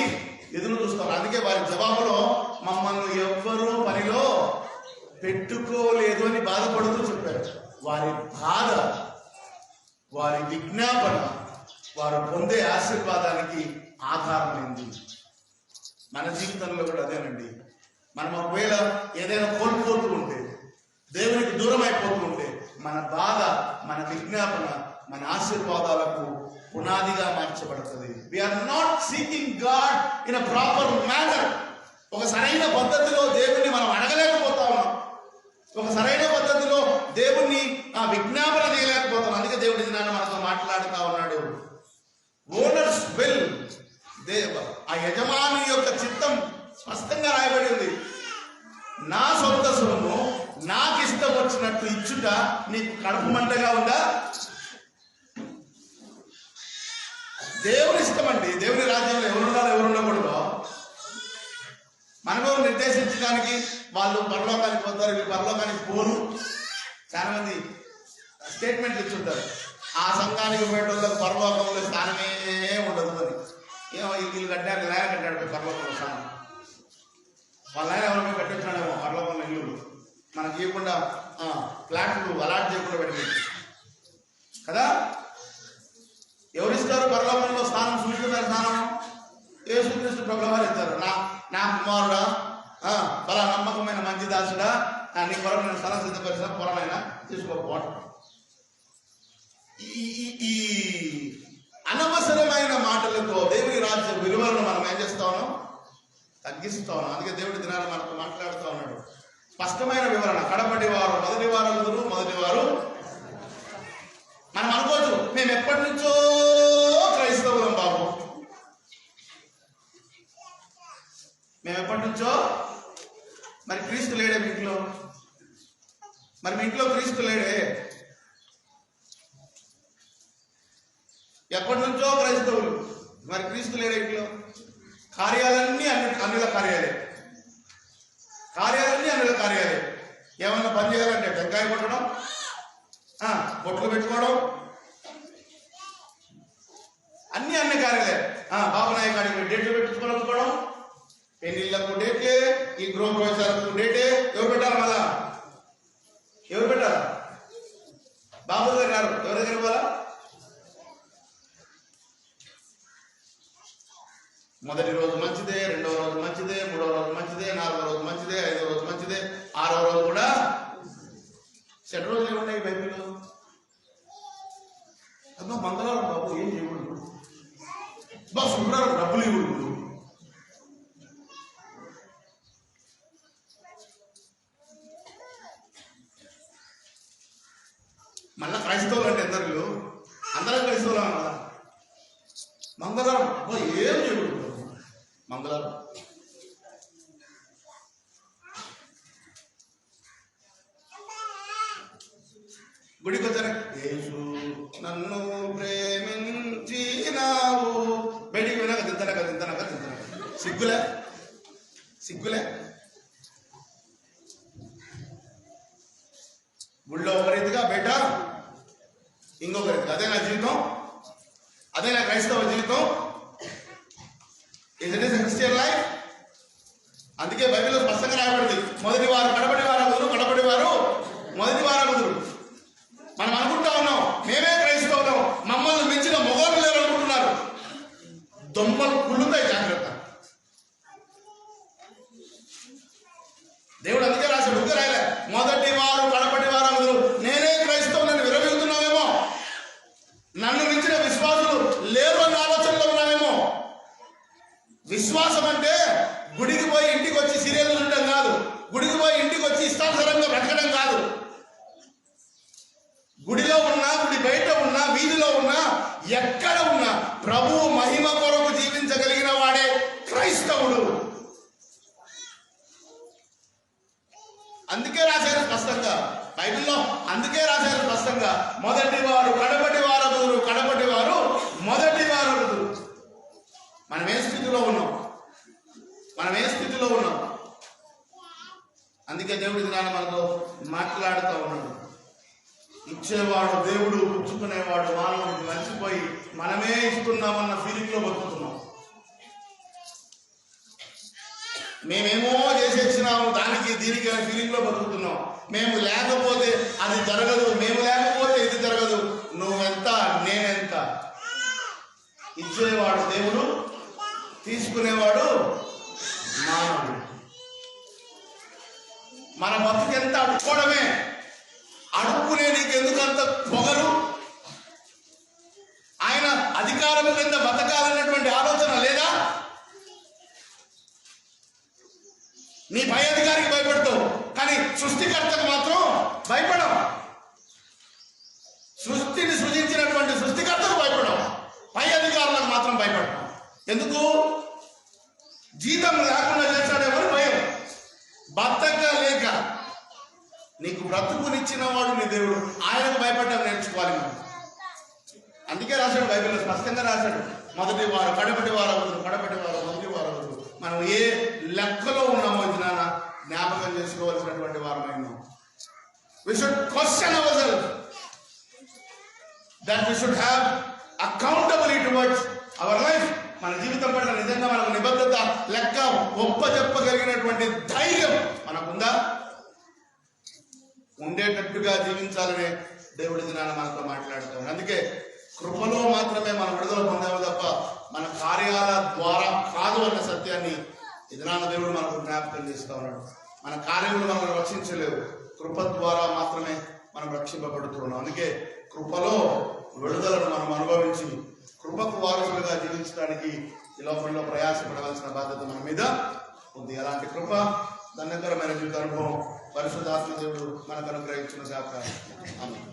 ఎదురు చూస్తారు. అందుకే వారి జవాబులో మమ్మల్ని ఎవ్వరూ పనిలో పెట్టుకోలేదు అని బాధపడుతూ చెప్పారు. వారి బాధ, వారి విజ్ఞాపన, వారు పొందే ఆశీర్వాదానికి ఆధారమైంది. మన జీవితంలో కూడా అదేనండి. మనం ఒకవేళ ఏదైనా కోల్పోతూ ఉంటే, దేవునికి దూరం అయిపోతూ ఉంటే, మన బాధ, మన విజ్ఞాపన మన ఆశీర్వాదాలకు పునాదిగా మార్చబడుతుంది. We are not seeking God in a proper manner. ఒక సరైన పద్ధతిలో దేవుణ్ణి మనం అడగలేకపోతా ఉన్నాం. ఒక సరైన పద్ధతిలో దేవుణ్ణి విజ్ఞాపన చేయలేకపోతాం. అందుకే దేవుడి దినాన్ని మనతో మాట్లాడుతూ ఉన్నాడు. ఓనర్స్ విల్, ఆ యజమాని యొక్క చిత్తం స్పష్టంగా రాయబడి ఉంది. నా సొంత సొమ్ము నాకు ఇష్టం వచ్చినట్టు ఇచ్చుట నీకు కడుపు మంటగా ఉందా? దేవుని ఇష్టం అండి. దేవుని రాజ్యంలో ఎవరున్నారో ఎవరు ఉండకూడదు మనకు నిర్దేశించడానికి. వాళ్ళు పరలోకానికి పోతారు, వీళ్ళు పరలోకానికి పోరు. చాలా మంది స్టేట్మెంట్లు ఇచ్చుంటారు, ఆ సంఘానికి పోయేటోళ్ళకి పరలోకంలో స్థానమే ఉండదు అని. ఏమో వీళ్ళు కట్టారు, నాయన కట్టాడు పరలోకంలో స్థానం. వాళ్ళ ఆయన ఎవరికో కట్టించాడేమో పరలోకంలో ఇల్లు మనకి ఇవ్వకుండా, ఫ్లాట్లు అలాట్ చేయకుండా పెట్టింది కదా. ఎవరిస్తారు పరలోకంలో స్థానం? సూచిస్తున్నారు స్థానం యేసుక్రీస్తు ప్రభువారు ఇస్తారు. నా కుమారుడా, బలా నమ్మకమైన మంచి దాసుడా, నీ కొరకు నేను స్థలం సిద్ధపరిచిన పొరమైనా తీసుకోకపోవడం. ఈ అనవసరమైన మాటలతో దేవుని రాజ్య విలువలను మనం ఏం చేస్తా ఉన్నాం? తగ్గిస్తా ఉన్నాం. అందుకే దేవుడి దినాన్ని మనకు మాట్లాడుతూ ఉన్నాడు. స్పష్టమైన వివరణ. కడపటి వారు మొదటి వారు. మనం అనుకోవచ్చు మేము ఎప్పటి నుంచో క్రైస్తవులం బాబు, మేము ఎప్పటి నుంచో. మరి క్రీస్తు లేడే మీ ఇంట్లో? మరి మీ ఇంట్లో క్రీస్తు లేడే? ఎప్పటి నుంచో క్రైస్తవులు, మరి క్రీస్తు లేడే ఇంట్లో? కార్యాలన్నీ అన్యుల కార్యాలే. ఏమన్నా పని చేయాలంటే టెంకాయ కొట్టడం, బొట్లు పెట్టుకోవడం, అన్ని కార్యాలే. బాబు నాయకాడికి డేట్లు పెట్టుకోవడం, పెళ్లిళ్లకు డేట్లే, ఈ గృహ ప్రవేశాలకు డేటే. ఎవరు పెట్టాలి? మళ్ళా ఎవరు పెట్టాలి? బాబు గారు గారు ఎవరి దగ్గర పోవాలా? మొదటి రోజు మంచిదే, రెండవ రోజు మంచిదే, మూడవ రోజు మంచిదే, నాలుగో రోజు మంచిదే, ఐదవ రోజు మంచిదే, ఆరవ రోజు కూడా. చెడ్డ రోజులు ఏమున్నాయి బైబిల్లో? అబ్బా మంగళవారం బాబు ఏం చేయకూడదు, బా శుక్రవారం డబ్బులు ఇవ్వకూడదు. మళ్ళా క్రైస్తవులు అంటే ఎందరు? అందరం క్రైస్తవులు అన్నదా? మంగళవారం ఏం చేయకూడదు. మంగళవారం గుడికి వచ్చారా? యేసు నన్ను ప్రేమించినావు, బయటికి పోయినాక తింతనక సిగ్గులే. గుళ్ళో ఒక రీతిగా, బయట ఇంకొక రీతిగా. అదే నా జీవితం, అదే నా క్రైస్తవ జీవితం. It is Christian life. అందుకే బైబిల్లో స్పష్టంగా రాయబడింది, మొదటి వారు కడపటి వారు మొదటి వారు. మనం అనుకుంటా ఉన్నాం మేమే క్రైస్తవులం, మమ్మల్ని మించిన మొగోళ్ళు లేరు అనుకుంటున్నారు. దొమ్మలు కుళ్ళుతాయి, జాగ్రత్త. దేవుడు అందుకే రాశాడు, రాయలే మొదటి వారు కడపటి వారు ఉన్నా, గుడి బయట ఉన్నా, వీధిలో ఉన్నా, ఎక్కడ ఉన్నా ప్రభువు మహిమ కొరకు జీవించగలిగిన వాడే క్రైస్తవుడు. అందుకే రాశారు స్పష్టంగా బైబిల్లో, అందుకే రాశారు స్పష్టంగా, మొదటి వారు కడపటి వారగుదురు, కడపటి వారు మొదటి వారగుదురు. మనం ఏ స్థితిలో ఉన్నాం? మనం ఏ స్థితిలో ఉన్నాం? అందుకే దేవుడి దినాన్ని మనతో మాట్లాడుతూ ఉన్నాడు. ఇచ్చేవాడు దేవుడు, పుచ్చుకునేవాడు మానవుడికి మర్చిపోయి మనమే ఇస్తున్నామన్న ఫీలింగ్లో బతుకుతున్నాం. మేమేమో చేసేసినాము, దానికి దీనికి ఫీలింగ్లో బతుకుతున్నాం. మేము లేకపోతే అది జరగదు, మేము లేకపోతే ఇది జరగదు. నువ్వెంత, నేనెంత? ఇచ్చేవాడు దేవుడు, తీసుకునేవాడు మానవుడు. మన బతుకెంత అడుక్కోవడమే. అడుక్కునే నీకు ఎందుకంత పొగరు? ఆయన అధికారం కింద బతకాలన్నటువంటి ఆలోచన లేదా? నీ పై అధికారికి భయపడతావు, కానీ సృష్టికర్తకు మాత్రం భయపడవు. సృష్టిని సృజించినటువంటి సృష్టికర్తకు భయపడవు, పై అధికారులకు మాత్రం భయపడవు. ఎందుకు? జీతం లేకుండా చేశాడేమో భయం, బతకలేక. నీకు బ్రతుకునిచ్చిన వాడు నీ దేవుడు, ఆయనకు భయపడడం నేర్చుకోవాలి మనం. అందుకే రాశాడు బైబిల్లో, స్పష్టంగా రాశాడు, మొదటి వారు కడపటి వారు అవుతారు, కడపటి వారు మొదటి వారు అవుతారు. మనం ఏ లెక్కలో ఉన్నామో ఇది నాన్న జ్ఞాపకం చేసుకోవాల్సినటువంటి వారమైనా. We should question ourselves, that we should have accountability towards our life. మన జీవితం పట్ల నిజంగా మనకు నిబద్ధత, లెక్క ఒప్పజెప్పగలిగినటువంటి ధైర్యం మనకుందా? ఉండేటట్టుగా జీవించాలనే దేవుడి దినాన మనతో మాట్లాడుతాం. అందుకే కృపలో మాత్రమే మనం విడుదల పొందాము తప్ప మన కార్యాల ద్వారా కాదు అన్న సత్యాన్ని ఈ దినాన దేవుడు మనకు జ్ఞాపకం చేస్తూ ఉన్నాడు. మన కార్యములు మనల్ని రక్షించలేవు, కృప ద్వారా మాత్రమే మనం రక్షింపబడుతున్నాం. అందుకే కృపలో విడుదలను మనం అనుభవించి కృపకు వారసులుగా జీవించడానికి ఈ లోకంలో ప్రయాసపడవలసిన బాధ్యత మన మీద ఉంది. అలాంటి కృప, ధన్యకరమైన జీవిత అనుభవం పరిశుద్ధాత్మ దేవుడు మనకు అనుగ్రహించిన శాఖ. ఆమేన్.